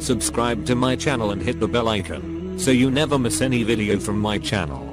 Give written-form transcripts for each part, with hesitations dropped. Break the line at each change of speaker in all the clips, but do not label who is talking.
Subscribe to my channel and hit the bell icon so you never miss any video from my channel.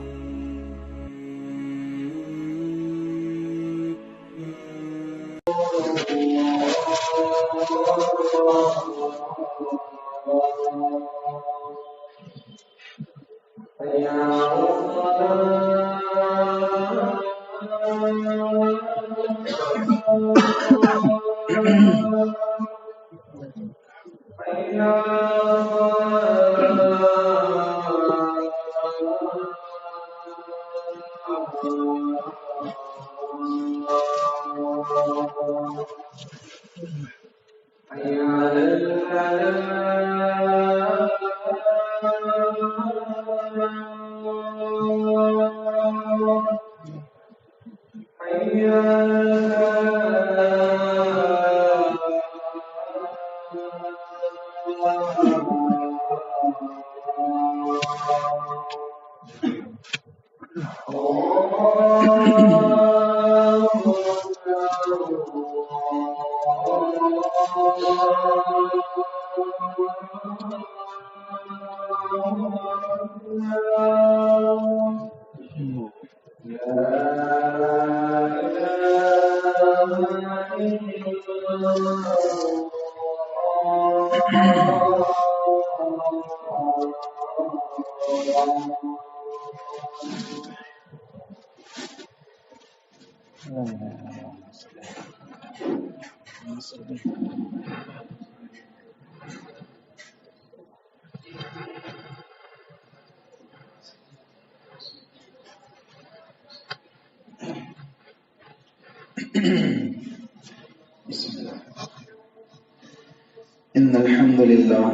إن الحمد لله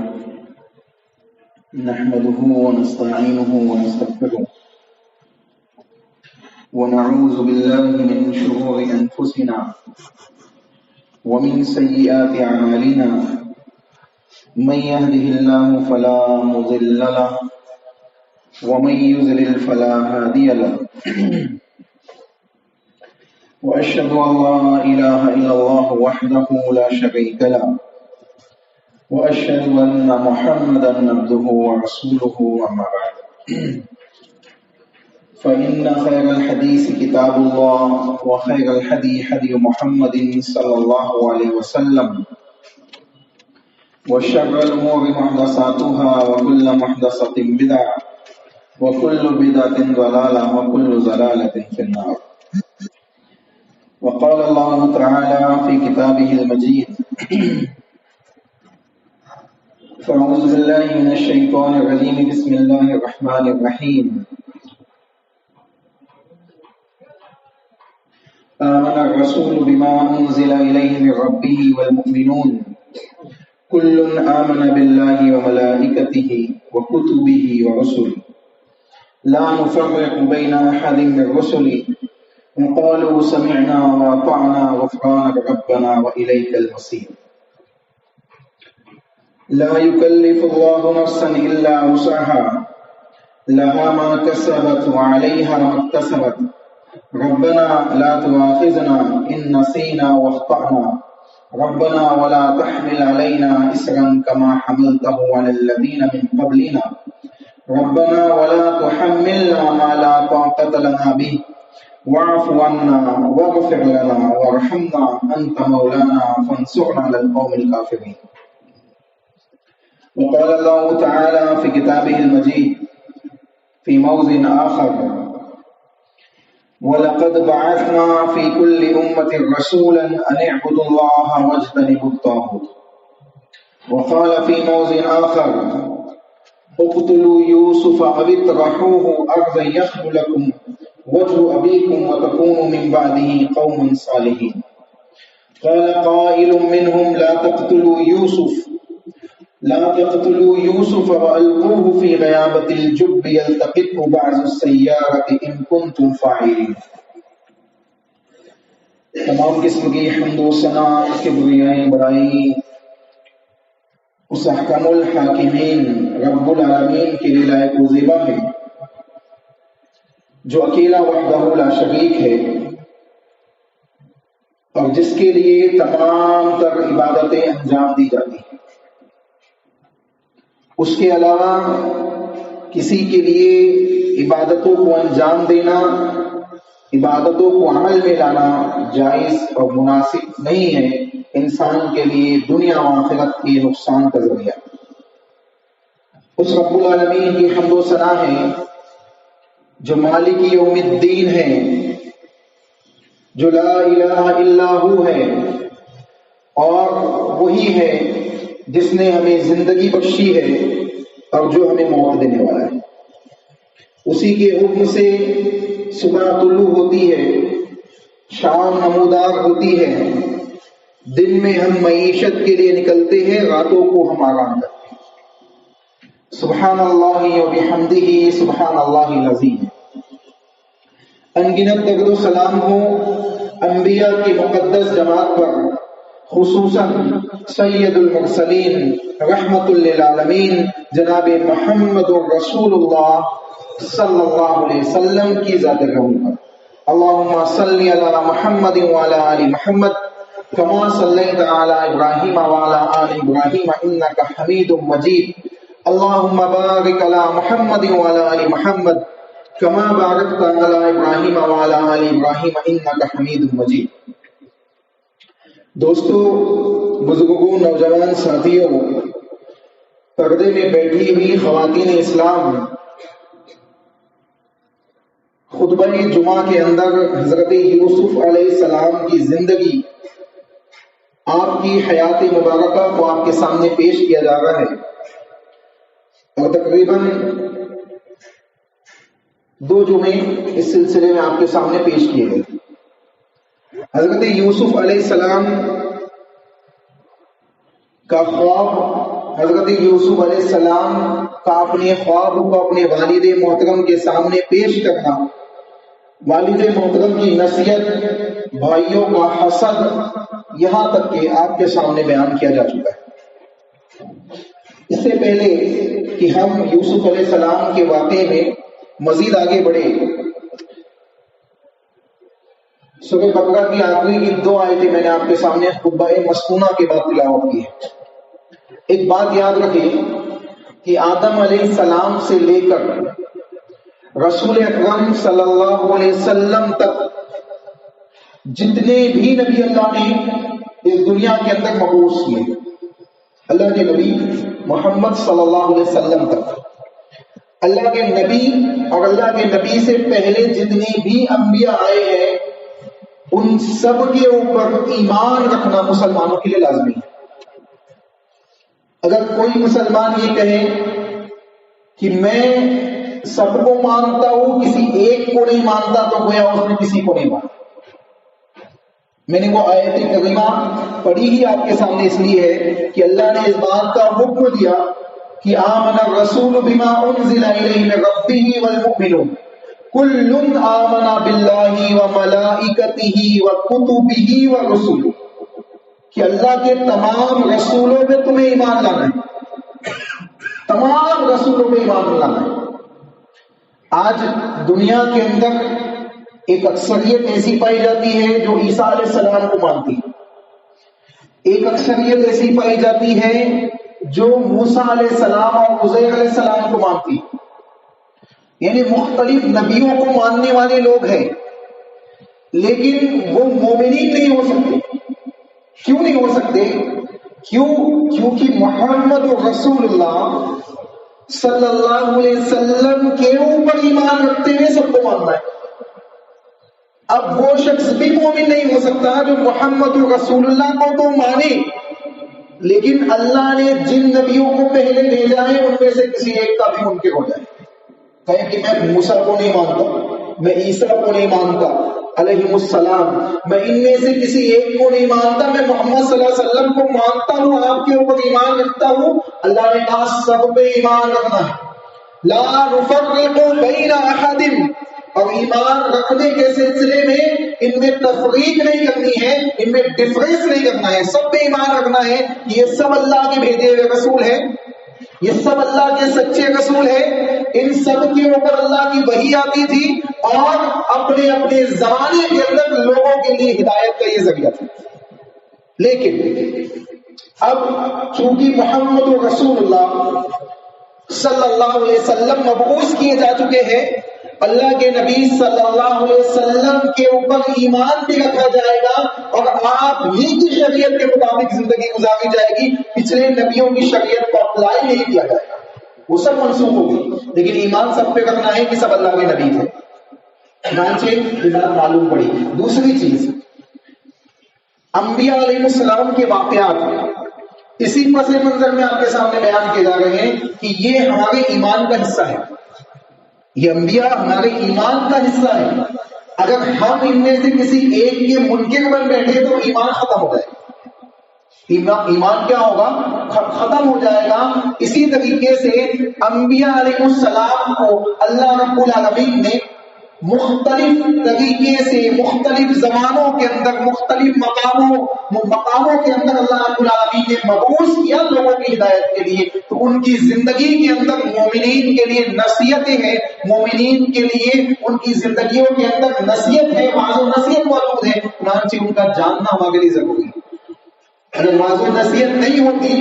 نحمده ونستعينه ونستغفره ونعوذ بالله من شرور أنفسنا ومن سيئات أعمالنا من يهده الله فلا مضل له ومن يضلل فلا هادي له وأشهد أن لا إله إلا الله وحده لا شريك له وأشهد أن محمدا عبده ورسوله أما بعد فإن خير الحديث كتاب الله وخير الهدي هدي محمد صلى الله عليه وسلم وشر الأمور محدثاتها وكل محدثة بدعة وكل بدعة ضلالة وكل ضلالة في النار. وقال الله تعالى في كتابه المجيد فأعوذ بالله من الشيطان الرجيم بسم الله الرحمن الرحيم آمن الرسول بما أنزل إليه من ربه والمؤمنون كل آمن بالله وملائكته وكتبه ورسله لا نفرق بين أحد من رسله وقالوا سمعنا وأطعنا غفرانك ربنا وإليك المصير. لا يكلف الله نفسا إلا وسعها لها ما كسبت وعليها ما اكتسبت ربنا لا تؤاخذنا إن نسينا واخطأنا ربنا ولا تحمل علينا إصرا كما حملته على الذين من قبلنا ربنا ولا تحملنا ما لا طاقة لنا به واعف عنا واغفر لنا وارحمنا أنت مولانا فانصرنا على القوم الكافرين. وقال الله تعالى في كتابه المجيد في موضع آخر ولقد بعثنا في كل أمة رسولا أن اعبدوا الله واجتنبوا الطاغوت. وقال في موضع آخر اقتلوا يوسف أو اطرحوه أرضا يخل لكم وجه أبيكم وتكونوا من بعده قوما صالحين. قال قائل منهم لا تقتلوا يوسف وألقوه في غيابة الجب يلتقطه بعض السيارة إن كنتم فاعلين. تمام قسم کی حمد و ثنا کبریائی بڑائی اس احکم الحاکمین رب العالمین کے لیے لائق و زیبا ہے جو اکیلا وحدہ لا شریک ہے اور جس کے لیے تمام تر عبادتیں انجام دی جاتی ہیں. اس کے علاوہ کسی کے لیے عبادتوں کو انجام دینا، عبادتوں کو عمل میں لانا جائز اور مناسب نہیں ہے، انسان کے لیے دنیا و آخرت کے نقصان کا ذریعہ۔ اس رب العالمین کی حمد و ثنا ہے جو مالک یوم الدین ہے، جو لا الہ الا ہو ہے، اور وہی ہے جس نے ہمیں زندگی بخشی ہے اور جو ہمیں موت دینے والا ہے۔ اسی کے حکم سے صبح طلوع ہوتی ہے، شام نمودار ہوتی ہے، دن میں ہم معیشت کے لیے نکلتے ہیں، راتوں کو ہم آرام کرتے ہیں۔ سبحان اللہ و بحمدہ سبحان اللہ العظیم۔ انگنت درود و سلام ہو انبیاء کی مقدس جماعت پر، خصوصاً سید المرسلین رحمت للعالمین جناب محمد رسول اللہ صلی اللہ علیہ وسلم کی ذات گرامی پر۔ اللہم صلی علی محمد وعلی آل محمد کما صلیت علی ابراہیم وعلی آل ابراہیم انک حمید مجید۔ اللہم بارک علی محمد وعلی آل محمد کما بارکت علی ابراہیم وعلی آل ابراہیم انک حمید مجید۔ دوستو، بزرگوں، نوجوان ساتھیوں، پردے میں بیٹھی ہوئی خواتین اسلام، خطبہ جمعہ کے اندر حضرت یوسف علیہ السلام کی زندگی، آپ کی حیات مبارکہ کو آپ کے سامنے پیش کیا جا رہا ہے، اور تقریباً 2 جمعے اس سلسلے میں آپ کے سامنے پیش کیے گئے۔ حضرت یوسف علیہ السلام کا خواب، حضرت یوسف علیہ السلام کا اپنے خواب کو اپنے والد محترم کے سامنے پیش کرنا، والد محترم کی نصیحت، بھائیوں کا حسد، یہاں تک کہ آپ کے سامنے بیان کیا جا چکا ہے۔ اس سے پہلے کہ ہم یوسف علیہ السلام کے واقعے میں مزید آگے بڑھے، سورہ بقرہ کی آخری کی 2 آیتیں میں نے آپ کے سامنے خطبہ مسکونہ کے بعد تلاوت کی ہے۔ ایک بات یاد رکھیں کہ آدم علیہ السلام سے لے کر رسول اکرم صلی اللہ علیہ وسلم تک جتنے بھی نبی اللہ نے اس دنیا کے اندر مبعوث کیے، اللہ کے نبی محمد صلی اللہ علیہ وسلم تک، اللہ کے نبی اور اللہ کے نبی سے پہلے جتنے بھی انبیاء آئے ہیں، ان سب کے اوپر ایمان رکھنا مسلمانوں کے لیے لازمی ہے۔ اگر کوئی مسلمان یہ کہے کہ میں سب کو مانتا ہوں، کسی ایک کو نہیں مانتا، تو گویا اس نے کسی کو نہیں مانا۔ میں نے وہ آیت کریمہ پڑھی ہی آپ کے سامنے اس لیے ہے کہ اللہ نے اس بات کا حکم دیا کہ آمن الرسول بما انزل الیہ من ربہ والمؤمنون کل آمن باللہ وملائکتہ وکتبہ ورسلہ، کہ اللہ کے تمام رسولوں میں تمہیں ایمان لانا ہے، تمام رسولوں میں ایمان لانا ہے۔ آج دنیا کے اندر ایک اکثریت ایسی پائی جاتی ہے جو عیسیٰ علیہ السلام کو مانتی ہے، ایک اکثریت ایسی پائی جاتی ہے جو موسیٰ علیہ السلام اور عزیر علیہ السلام کو مانتی ہے، یعنی مختلف نبیوں کو ماننے والے لوگ ہیں، لیکن وہ مومنین نہیں ہو سکتے۔ کیوں نہیں ہو سکتے؟ کیونکہ محمد رسول اللہ صلی اللہ علیہ وسلم کے اوپر ایمان رکھتے ہوئے سب کو ماننا ہے۔ اب وہ شخص بھی مومن نہیں ہو سکتا جو محمد رسول اللہ کو تو مانے، لیکن اللہ نے جن نبیوں کو پہلے بھیجا ہے ان میں سے کسی ایک کا بھی منکر ہو جائے، کہیں کہ میں موسیٰ کو نہیں مانتا، میں عیسیٰ کو نہیں مانتا علیہ السلام، میں ان میں سے کسی ایک کو نہیں مانتا، میں محمد صلی اللہ علیہ وسلم کو مانتا ہوں، آپ کے اوپر ایمان رکھتا ہوں۔ اللہ نے کہا سب پہ ایمان رکھنا ہے، لا نفرق بین احد، اور ایمان رکھنے کے سلسلے میں ان میں تفریق نہیں کرنی ہے، ان میں ڈفرینس نہیں کرنا ہے، سب پہ ایمان رکھنا ہے کہ یہ سب اللہ کے بھیجے ہوئے رسول ہیں، یہ سب اللہ کے سچے رسول ہیں، ان سب کے اوپر اللہ کی وحی آتی تھی اور اپنے اپنے زمانے کے اندر لوگوں کے لیے ہدایت کا یہ ذریعہ تھا۔ لیکن اب چونکہ محمد رسول اللہ صلی اللہ علیہ وسلم مبعوث کیے جا چکے ہیں، اللہ کے نبی صلی اللہ علیہ وسلم کے اوپر ایمان بھی رکھا جائے گا اور آپ ہی کی شریعت کے مطابق زندگی گزاری جائے گی، پچھلے نبیوں کی شریعت کو اپلائی نہیں کیا جائے گا، وہ سب منسوخ ہوگی، لیکن ایمان سب پہ رکھنا ہے کہ سب اللہ کے نبی تھے، چنانچہ یہ بات معلوم پڑی۔ دوسری چیز، انبیاء علیہ السلام کے واقعات اسی پس منظر میں آپ کے سامنے بیان کیے جا رہے ہیں کہ یہ ہمارے ایمان کا حصہ ہے، یہ انبیاء ہمارے ایمان کا حصہ ہے، اگر ہم ان میں سے کسی ایک کے منکر بن بیٹھے تو ایمان ختم ہو جائے گا، ایمان کیا ہوگا؟ ختم ہو جائے گا۔ اسی طریقے سے انبیاء علیہ السلام کو اللہ رب العالمین نے مختلف طریقے سے مختلف زمانوں کے اندر مختلف مقاموں کے اندر اللہ رب العالمین نے مبعوث کیا لوگوں کی ہدایت کے لیے، تو ان کی زندگی کے اندر مومنین کے لیے نصیحتیں ہیں، مومنین کے لیے ان کی زندگیوں کے اندر نصیحت ہے، واعظ و نصیحت موجود ہے، چنانچہ ان کا جاننا ہمارے لیے ضروری ہے۔ اگر واعظ و نصیحت نہیں ہوتی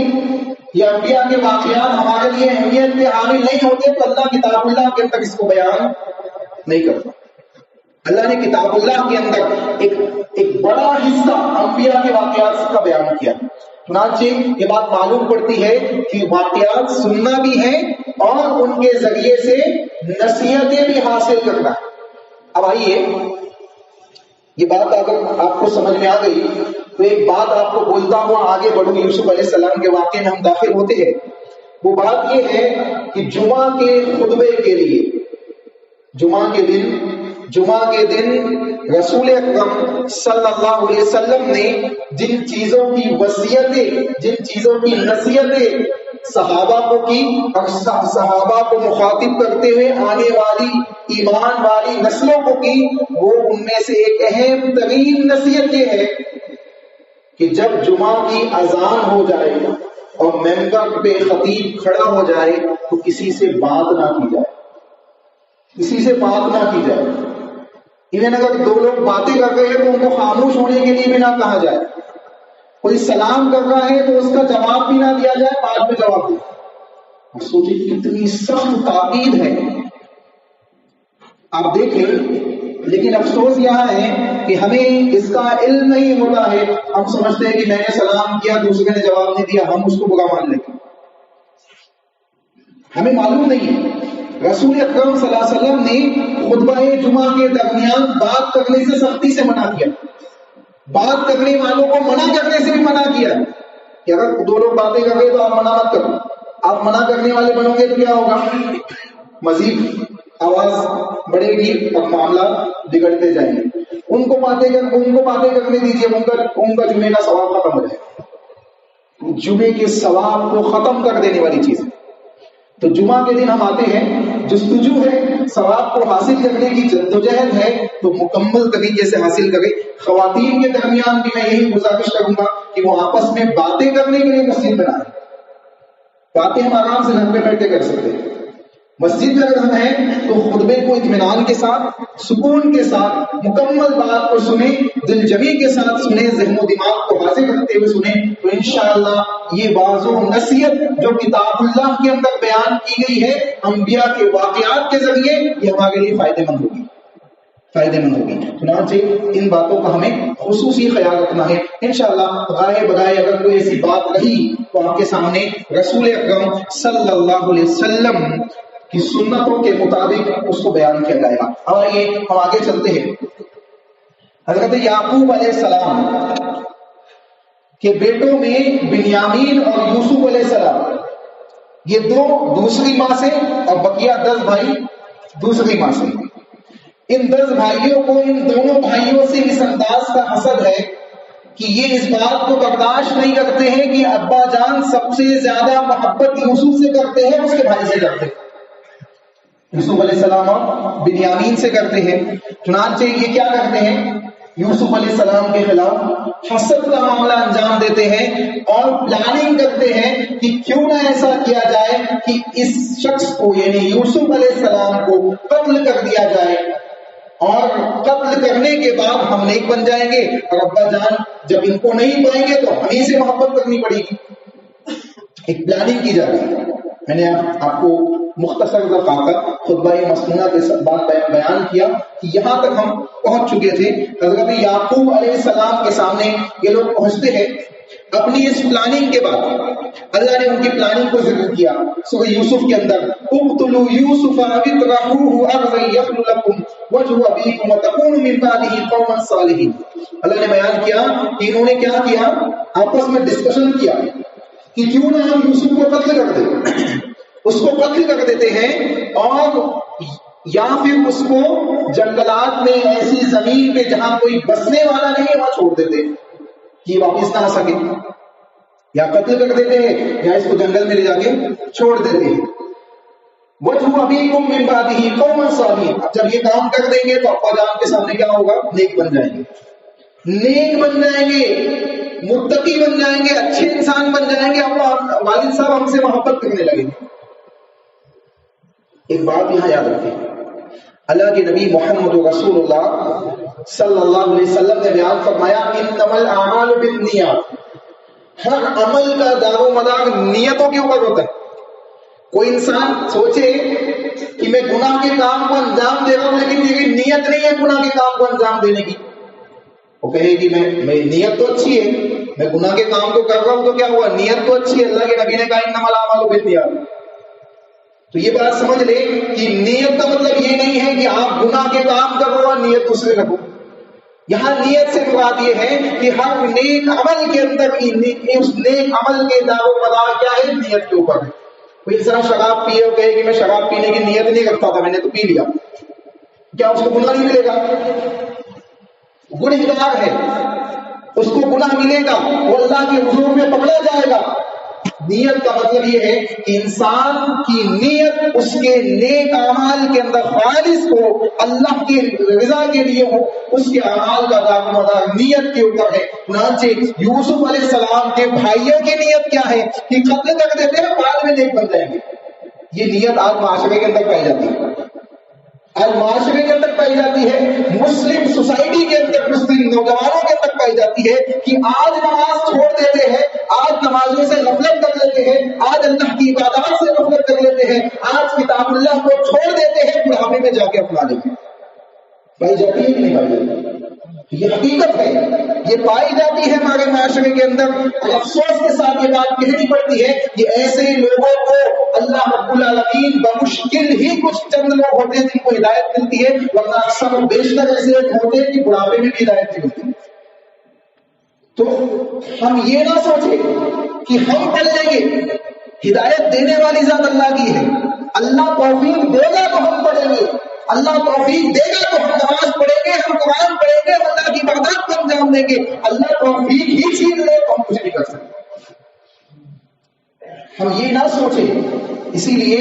یا انبیاء کے واقعات ہمارے لیے اہمیت کے حامل نہیں ہوتے تو اللہ کتاب اللہ کے اندر اس کو بیان نہیں کرتا۔ اللہ نے کتاب اللہ کے اندر ایک بڑا حصہ انبیاء کے واقعات کا بیان کیا، چنانچہ یہ بات معلوم پڑتی ہے کہ واقعات سننا بھی ہے اور ان کے ذریعے سے نصیحتیں بھی حاصل کرنا ہے۔ اب آئیے، یہ بات اگر آپ کو سمجھ میں آ گئی تو ایک بات آپ کو بولتا ہوا آگے بڑھوں۔ یوسف علیہ السلام کے واقعے میں ہم داخل ہوتے ہیں، وہ بات یہ ہے کہ جمعہ کے خطبے کے لیے جمعہ کے دن رسول اکرم صلی اللہ علیہ وسلم نے جن چیزوں کی وصیتیں، جن چیزوں کی نصیحتیں صحابہ کو کی اور صحابہ کو مخاطب کرتے ہوئے آنے والی ایمان والی نسلوں کو کی، وہ ان میں سے ایک اہم ترین نصیحت یہ ہے کہ جب جمعہ کی اذان ہو جائے اور ممبر پہ خطیب کھڑا ہو جائے تو کسی سے بات نہ کی جائے، کسی سے بات نہ کی جائے۔ ایون اگر دو لوگ باتیں کر رہے ہیں تو ان کو خاموش ہونے کے لیے بھی نہ کہا جائے، کوئی سلام کر رہا ہے تو اس کا جواب بھی نہ دیا جائے، بعد میں جواب دے۔ سوچیں کتنی سخت تاکید ہے، آپ دیکھیں۔ لیکن افسوس یہاں ہے کہ ہمیں اس کا علم نہیں ہوتا ہے، ہم سمجھتے ہیں کہ میں نے سلام کیا دوسرے نے جواب نہیں دیا، ہم اس کو برا مان لیتے، ہمیں معلوم نہیں ہے۔ رسول اکرم صلی اللہ علیہ وسلم نے خطبہ جمعہ کے درمیان بات کرنے سے سختی سے منع کیا، بات کرنے والوں کو منع کرنے سے بھی منع کیا کہ اگر دو لوگ باتیں کر رہے تو آپ منع مت کرو، آپ منع کرنے والے بنو گے تو کیا ہوگا؟ مزید آواز بڑھے گی اور معاملات بگڑتے جائیں گے۔ ان کو باتیں کرنے دیجیے، ان کا جمعے کا ثواب ختم ہو جائے، جمعے کے ثواب کو ختم کر دینے والی چیز ہے۔ تو جمعہ کے دن ہم آتے ہیں، جستجو ہے، ثواب کو حاصل کرنے کی جدوجہد ہے تو مکمل طریقے سے حاصل کرے۔ خواتین کے درمیان بھی میں یہی گزارش کروں گا کہ وہ آپس میں باتیں کرنے کے لیے مسجد بنائیں، باتیں ہم آرام سے گھر پہ بیٹھ کے کر سکتے ہیں۔ مسجد میں اگر ہم ہیں تو خطبے کو اطمینان کے ساتھ، سکون کے ساتھ، مکمل بات کو سنیں، دل جمی کے ساتھ سنیں، ذہن و دماغ کو حاضر رکھتے ہوئے سنیں، تو انشاءاللہ یہ واعظ و نصیحت جو کتاب اللہ کے اندر بیان کی گئی ہے انبیاء کے واقعات کے ذریعے، یہ ہمارے لیے فائدہ مند ہوگی۔ چنانچہ ان باتوں کا ہمیں خصوصی خیال رکھنا ہے۔ انشاءاللہ غائے بغائے اگر کوئی ایسی بات رہی تو آپ کے سامنے رسول اکرم صلی اللہ علیہ وسلم کی سنتوں کے مطابق اس کو بیان کیا جائے گا۔ اور یہ ہم آگے چلتے ہیں۔ حضرت یعقوب علیہ السلام کے بیٹوں میں بنیامین اور یوسف علیہ السلام، یہ دو دوسری ماں سے اور بقیہ 10 بھائی دوسری ماں سے۔ ان 10 بھائیوں کو ان دونوں بھائیوں سے اس انداز کا حسد ہے کہ یہ اس بات کو برداشت نہیں کرتے ہیں کہ ابا جان سب سے زیادہ محبت یوسف سے کرتے ہیں، اس کے بھائی سے کرتے ہیں، یوسف علیہ السلام اور بنیامین سے کرتے ہیں۔ چنانچہ یہ کیا کرتے ہیں؟ یوسف علیہ السلام کے خلاف حسد کا معاملہ انجام دیتے ہیں اور پلاننگ کرتے ہیں کہ کیوں نہ ایسا کیا جائے کہ اس شخص کو یعنی یوسف علیہ السلام کو قتل کر دیا جائے، اور قتل کرنے کے بعد ہم نیک بن جائیں گے، اور ابا جان جب ان کو نہیں پائیں گے تو ہمیں سے محبت کرنی پڑے گی۔ ایک پلاننگ کی جا رہی ہے۔ میں نے آپ کو مختصر دفعہ خطبہ مسنونہ کے بعد بیان کیا کہ یہاں تک ہم پہنچ چکے تھے. حضرت یعقوب علیہ السلام کے سامنے یہ لوگ پہنچتے ہیں. اپنی اس پلاننگ کے بعد اللہ نے ان کی پلاننگ کو ذکر کیا سورہ یوسف کے اندر. اقتلوا یوسف او اطرحوه ارضا یخل لکم وجہ ابیکم وتکونوا من بعدہ قوما صالحین. اللہ نے بیان کیا کہ انہوں نے کیا کیا, آپس میں ڈسکشن کیا کہ کیوں نہ ہم یوسف کو قتل کر دیں, اس کو قتل کر دیتے ہیں اور یا پھر اس کو جنگلات میں ایسی زمین پہ جہاں کوئی بسنے والا نہیں ہے وہاں چھوڑ دیتے کہ واپس نہ آ سکے, یا قتل کر دیتے ہیں یا اس کو جنگل میں لے جا کے چھوڑ دیتے ہیں. وَجْهُ أَبِيكُمْ مِنْ بَعْدِهِ قَوْمًا صَالِحِينَ. اب جب یہ کام کر دیں گے تو ابا جان کے سامنے کیا ہوگا, نیک بن جائیں گے, نیک بن جائیں گے, متقی بن جائیں گے, اچھے انسان بن جائیں گے. ابا والد صاحب ہم سے محبت کرنے لگیں گے. ایک بات یہاں یاد رکھیں, اللہ کے نبی محمد رسول اللہ صلی اللہ علیہ وسلم نے بیان فرمایا انما الاعمال بالنیات. ہر عمل کا دار و مدار نیتوں کے اوپر ہوتا ہے. کوئی انسان سوچے کہ میں گناہ کے کام کو انجام دے رہا ہوں لیکن میری نیت نہیں ہے گناہ کے کام کو انجام دینے کی, وہ کہے کہ میں نیت تو اچھی ہے, میں گناہ کے کام کو کر رہا ہوں تو کیا ہوا, نیت تو اچھی ہے. اللہ کے نبی نے کہا انما الاعمال بالنیات. تو یہ بات سمجھ لیں کہ نیت کا مطلب یہ نہیں ہے کہ آپ گناہ کے کام کر رہو اور نیت دوسرے رکھو. یہاں نیت سے مراد یہ ہے کہ ہر نیک عمل کے اندر اس نیک عمل کے دار و مدار کیا ہے, نیت کے اوپر ہے. کوئی انسان شراب پیے اور کہے کہ میں شراب پینے کی نیت نہیں رکھتا تھا, میں نے تو پی لیا, کیا اس کو گناہ نہیں ملے گا؟ گنہگار ہے, اس کو گناہ ملے گا, وہ اللہ کے حضور میں پکڑا جائے گا. نیت کا مطلب یہ ہے کہ انسان کی نیت اس کے نیک اعمال کے اندر خالص ہو, اللہ کی رضا کے لیے ہو, اس کے اعمال کا دار و مدار نیت کے اوپر ہے. چنانچہ یوسف علیہ السلام کے بھائیوں کی نیت کیا ہے کہ قتل کر دیتے ہیں بعد میں نیک بن جائیں گے. یہ نیت آج معاشرے کے اندر پائی جاتی ہے, آج معاشرے کے اندر پائی جاتی ہے, مسلم سوسائٹی کے اندر, مسلم نوجوانوں کے اندر پائی جاتی ہے کہ آج نماز چھوڑ دیتے ہیں, آج نمازوں سے غفلت کر لیتے ہیں, آج اللہ کی عبادات سے غفلت کر لیتے ہیں, آج کتاب اللہ کو چھوڑ دیتے ہیں, بڑھاپے میں جا کے اپنا لیں گے. پائی جاتی ہے کہ نہیں پائی جاتی؟ یہ حقیقت ہے, یہ پائی جاتی ہے ہمارے معاشرے کے اندر. افسوس کے ساتھ یہ بات کہنی پڑتی ہے کہ ایسے لوگوں کو اللہ رب العالمین بمشکل ہی کچھ چند لوگ ہوتے ہیں جن کو ہدایت ملتی ہے, ورنہ اکثر و بیشتر ایسے ہوتے ہیں کہ بڑھاپے میں بھی ہدایت نہیں ملتی. تو ہم یہ نہ سوچیں کہ ہم پڑھ لیں گے, ہدایت دینے والی ذات اللہ کی ہے. اللہ توفیق دے گا تو ہم پڑھیں گے, اللہ توفیق دے گا تو ہم نماز پڑھیں گے, ہم قرآن پڑھیں گے, ہم اللہ کی عبادات کو انجام دیں گے. اللہ توفیق ہی چھین لے تو ہم کچھ نہیں کر سکتے. ہم یہ نہ سوچیں. اسی لیے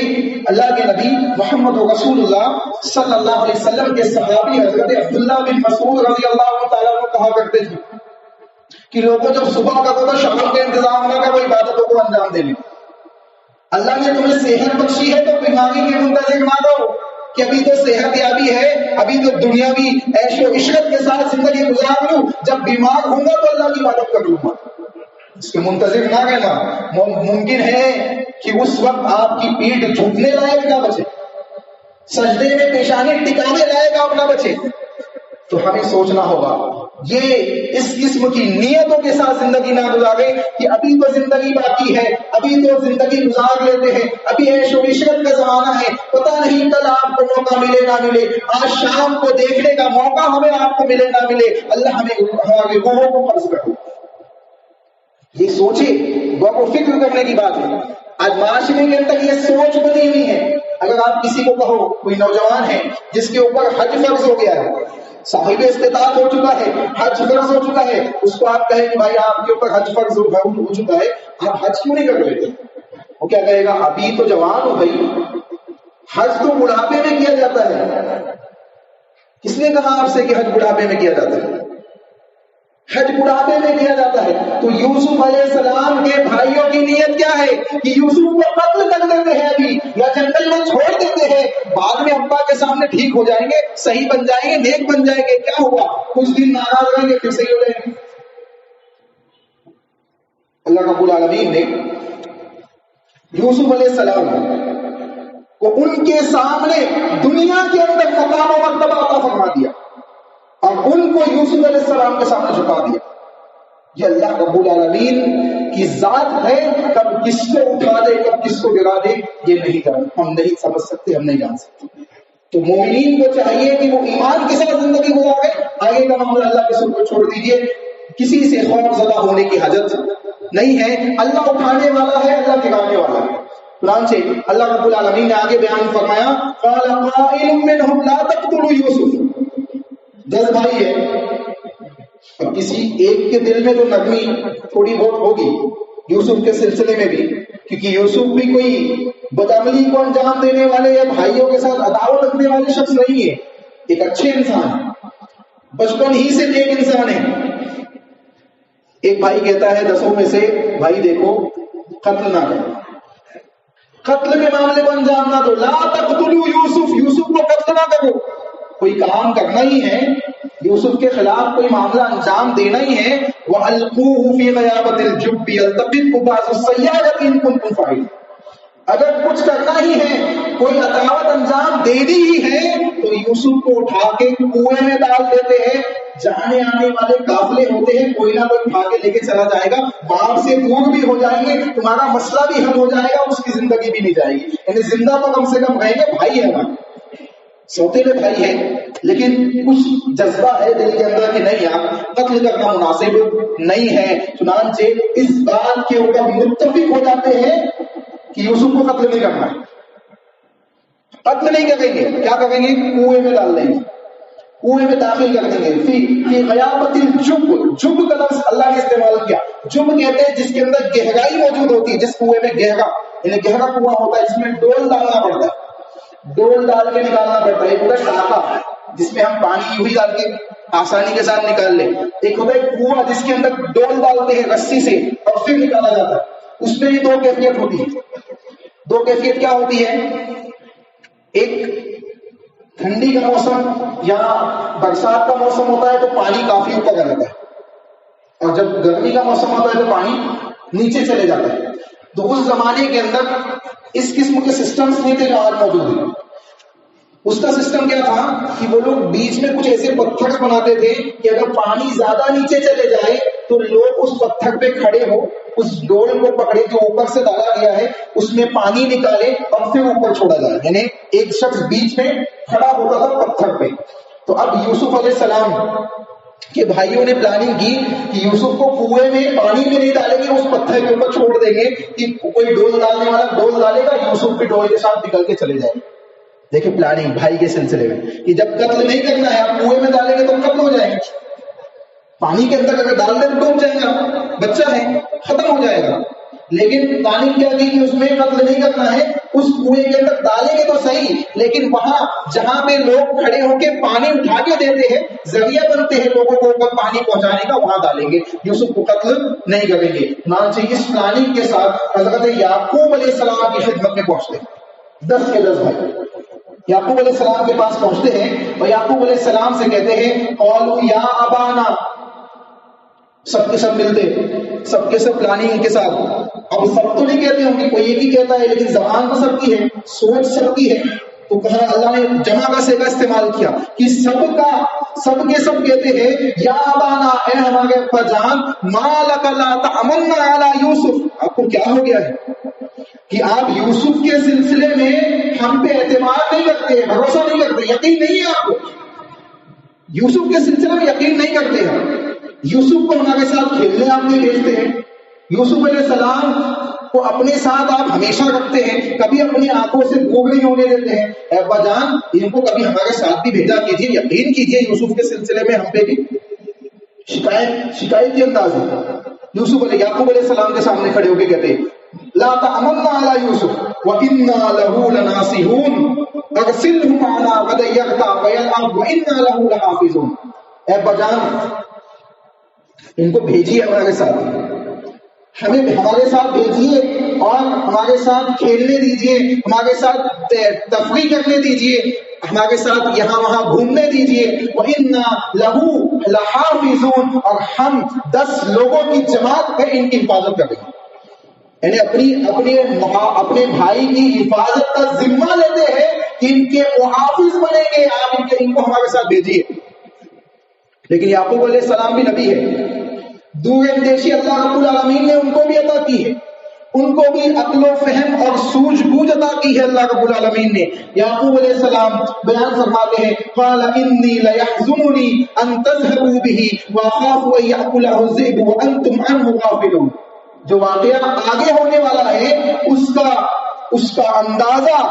اللہ کے نبی محمد رسول اللہ صلی اللہ علیہ وسلم کے صحابی حضرت عبداللہ بن مسعود رضی اللہ تعالیٰ عنہ کہا کرتے تھے کہ لوگوں جب صبح کا تو شام کا انتظام نہ کرو عبادتوں کو انجام دینے. اللہ نے تمہیں صحت بخشی ہے تو بیماری کے منتظر نہ رہو کہ ابھی تو صحت یابی ہے, ابھی تو دنیاوی عیش و عشرت کے ساتھ زندگی گزار لوں, جب بیمار ہوں گا تو اللہ کی عبادت کر لوں گا. اس کے منتظر نہ رہنا. ممکن ہے کہ اس وقت آپ کی پیٹھ جھکنے لائق نہ بچے, سجدے میں پیشانی ٹکانے لائق آپ نہ بچے. تو ہمیں سوچنا ہوگا, یہ اس قسم کی نیتوں کے ساتھ زندگی نہ گزارے کہ ابھی تو زندگی باقی ہے, ابھی تو زندگی گزار لیتے ہیں, ابھی عیش و عشرت کا زمانہ ہے, پتہ نہیں کل آپ کو موقع ملے نہ ملے, آج شام کو دیکھنے کا موقع ہمیں آپ کو ملے نہ ملے. اللہ ہمیں ہمارے گناہوں کو فرض کرو. یہ سوچے, غور و فکر کرنے کی بات ہے. آج معاشرے کے اندر یہ سوچ بنی ہوئی ہے. اگر آپ کسی کو کہو, کوئی نوجوان ہے جس کے اوپر حج فرض ہو گیا ہے, صاحب استطاعت ہو چکا ہے, حج فرض ہو چکا ہے, اس کو آپ کہیں کہ بھائی آپ کے اوپر حج فرض ہو چکا ہے, آپ حج کیوں نہیں کر رہے تھے؟ وہ کیا کہے گا, ابھی تو جوان ہو گئی, حج تو بڑھاپے میں کیا جاتا ہے. کس نے کہا آپ سے کہ حج بڑھاپے میں کیا جاتا ہے؟ حج بڑھاپے میں کیا جاتا ہے. تو یوسف علیہ السلام کے بھائیوں کی نیت کیا ہے کہ یوسف کو قتل کر دیتے ہیں ابھی, یا جنگل میں چھوڑ دیتے ہیں, بعد میں ابا کے سامنے ٹھیک ہو جائیں گے, صحیح بن جائیں گے, نیک بن جائیں گے. کیا ہوا, کچھ دن ناراض رہیں گے پھر صحیح ہو جائیں گے. اللہ رب العالمین نے یوسف علیہ السلام کو ان کے سامنے دنیا کے اندر مقام و مرتبہ عطا فرما دیا اور ان کو یوسف علیہ السلام کے سامنے جھکا دیا. یہ اللہ رب العالمین کی ذات ہے. کب کس کو اٹھا دے کب کس کو گرا دے یہ نہیں جان ہم نہیں سمجھ سکتے, ہم نہیں جان سکتے. تو مومنین کو چاہیے کہ وہ ایمان کے ساتھ زندگی گزارے. آگے کا معاملہ اللہ کے سر کو چھوڑ دیجئے. کسی سے خوف زدہ ہونے کی حاجت نہیں ہے. اللہ اٹھانے والا ہے, اللہ گرانے والا ہے. قرآن سے اللہ رب العالمین نے آگے بیان فرمایا قال قائل منهم لا تقتلوا یوسف. 10 بھائی ہے, اب کسی ایک کے دل میں تو نرمی تھوڑی بہت ہوگی یوسف کے سلسلے میں بھی, کیونکہ یوسف بھی کوئی بدعملی کو انجام دینے والے یا بھائیوں کے ساتھ عداوت رکھنے والے شخص نہیں ہے. ایک اچھے انسان ہے, بچپن ہی سے نیک انسان ہے. ایک بھائی کہتا ہے 10 میں سے بھائی دیکھو قتل نہ کرو, قتل کے معاملے کو انجام نہ دو. لا تقتلوا یوسف, یوسف کو قتل نہ کرو. کوئی کام کرنا ہی ہے, یوسف کے خلاف کوئی معاملہ انجام دینا ہی ہے. وَأَلْقُوهُ فِي غَيَابَتِ الْجُبِّ يَلْتَقِطْهُ بَعْضُ السَّيَّارَةِ إِن كُنتُمْ فَاعِلِينَ. اگر کچھ کرنا ہی ہے, کوئی عداوت انجام دینی ہی ہے, تو یوسف کو اٹھا کے کنویں میں ڈال دیتے ہیں. جانے آنے والے قافلے ہوتے ہیں, کوئی نہ کوئی اٹھا کے لے کے چلا جائے گا. باپ سے دور بھی ہو جائیں گے, تمہارا مسئلہ بھی حل ہو جائے گا, اس کی زندگی بھی نہیں جائے گی. یعنی زندہ تو کم سے کم رہیں گے, بھائی ہے ہمارے, سوتےلے بھائی ہیں, لیکن کچھ جذبہ ہے دل کے اندر کہ نہیں یار قتل کرنا مناسب نہیں ہے. چنانچہ اس بات کے اوپر متفق ہو جاتے ہیں کہ یوسف کو قتل نہیں کرنا ہے. قتل نہیں کریں گے, کیا کریں گے, کنویں میں ڈال دیں گے, کنویں میں داخل کر دیں گے. فی غیابت الجب, جب کا لفظ اللہ نے استعمال کیا. جب کہتے ہیں جس کے اندر گہرائی موجود ہوتی ہے, جس کنویں میں گہرا یعنی گہرا کنواں ہوتا ہے, اس میں ڈول ڈالنا پڑتا ہے, ڈول ڈال کے نکالنا پڑتا ہے. ایک ہوتا ہے ٹاپا جس میں ہم پانی یوں ہی ڈال کے آسانی کے ساتھ نکال لیں, ایک ہوتا ہے کنواں جس کے اندر ڈول ڈالتے ہیں رسی سے اور پھر نکالا جاتا ہے. اس میں بھی 2 کیفیت ہوتی ہے. 2 کیفیت کیا ہوتی ہے, ایک ٹھنڈی کا موسم یا برسات کا موسم ہوتا ہے تو پانی کافی اوپر آ جاتا ہے, اور جب گرمی کا موسم ہوتا ہے تو پانی نیچے چلے جاتا ہے. تو اس زمانے کے اندر اس قسم کے سسٹمز نہیں تھے جو آج موجود ہیں. اس کا سسٹم کیا تھا کہ وہ لوگ بیچ میں کچھ ایسے پتھر بناتے تھے کہ اگر پانی زیادہ نیچے چلے جائے تو لوگ اس پتھر پہ کھڑے ہو, اس ڈول کو پکڑے جو اوپر سے ڈالا گیا ہے, اس میں پانی نکالے اور پھر اوپر چھوڑا جائے. یعنی ایک شخص بیچ میں کھڑا ہوتا تھا پتھر پہ. تو اب یوسف علیہ السلام کہ بھائیوں نے پلاننگ کی کہ یوسف کو کنویں میں پانی میں نہیں ڈالیں گے, اس پتھر کے اوپر چھوڑ دیں گے کہ کوئی ڈول ڈالنے والا ڈول ڈالے گا, یوسف بھی ڈول کے ساتھ نکل کے چلے جائیں. دیکھیں پلاننگ بھائی کے سلسلے میں کہ جب قتل نہیں کرنا ہے, آپ کنویں میں ڈالیں گے تو قتل ہو جائیں گے. پانی کے اندر اگر ڈال دیں تو ڈوب جائے گا, بچہ ہے ختم ہو جائے گا. لیکن پلاننگ کیا کی کہ اس میں قتل نہیں کرنا ہے, اس کنویں کے اندر ڈالیں گے تو صحیح, لیکن وہاں جہاں پہ لوگ کھڑے ہو کے پانی اٹھا کے دیتے ہیں, ذریعہ بنتے ہیں لوگوں کو اوپر پانی پہنچانے کا, وہاں ڈالیں گے. یوسف کو قتل نہیں کریں گے. چنانچہ اس پلاننگ کے ساتھ حضرت یعقوب علیہ السلام کی خدمت میں پہنچتے ہیں. 10 کے 10 بھائی یعقوب علیہ السلام کے پاس پہنچتے ہیں اور یعقوب علیہ السلام سے کہتے ہیں قالوا یا ابانا. سب کے سب ملتے, سب کے سب پلاننگ کے ساتھ. اب سب تو نہیں کہتے ہوں کہ کوئی ایک ہی کہتا ہے, لیکن زبان تو سب کی ہے, سوچ سب کی ہے. تو کہا اللہ نے جمع کا صیغہ استعمال کیا کہ سب کے سب کہتے ہیں یا ابانا, اے ہمارے ابا جان, ما لک لا تأمنا علی یوسف, آپ کو کیا ہو گیا ہے کہ آپ یوسف کے سلسلے میں ہم پہ اعتماد نہیں کرتے ہیں, بھروسہ نہیں کرتے, یقین نہیں ہے آپ کو, یوسف کے سلسلے میں یقین نہیں کرتے ہیں. یوسف کو ہمارے ساتھ کھیلنے آپ نہیں بھیجتے ہیں, یوسف علیہ السلام کو اپنے ساتھ آپ ہمیشہ رکھتے ہیں, کبھی اپنی آنکھوں سے دھوپ نہیں ہونے دیتے ہیں. اے ابا جان ان کو کبھی ہمارے ساتھ بھی بھیجا کیجیے, یقین کیجیے یوسف کے سلسلے میں ہم پہ بھی شکایت کی انداز ہے. یوسف علیہ یعقوب علیہ السلام کے سامنے کھڑے ہو کے کہتے ہیں لا تأمنا علی یوسف وَإِنَّا لَهُ لَنَاصِحُونَ اَرْسِلْهُ مَعَنَا غَدًا يَرْتَعْ وَيَلْعَبْ وَإِنَّا لَهُ لَحَافِظُونَ. اے ابا جان ان کو بھیجیے ہمارے ساتھ, ہمیں ہمارے ساتھ بھیجیے اور ہمارے ساتھ کھیلنے دیجیے, ہمارے ساتھ تفریح کرنے دیجیے, ہمارے ساتھ یہاں وہاں گھومنے دیجیے. وَإِنَّا لَهُ لَحَافِظُونَ, اور ہم 10 لوگوں کی جماعت ہے ان کی حفاظت کریں گے. یعنی اپنے بھائی کی حفاظت کا ذمہ لیتے ہیں کہ ان کے محافظ بنیں گے، آپ ان کو ہمارے ساتھ بھیجیے. لیکن یعقوب علیہ السلام بھی نبی ہے، دور اندیشی اللہ رب العالمین نے ان کو بھی عطا کی ہے، ان کو بھی عقل و فہم اور سوجھ بوجھ عطا کی ہے اللہ رب العالمین نے. یعقوب علیہ السلام بیان فرماتے ہیں قال انی لیحزننی ان تذهبوا به واخاف ان یاکلہ الذئب وانتم عنہ غافلون. جو واقعہ آگے ہونے والا ہے اس کا اندازہ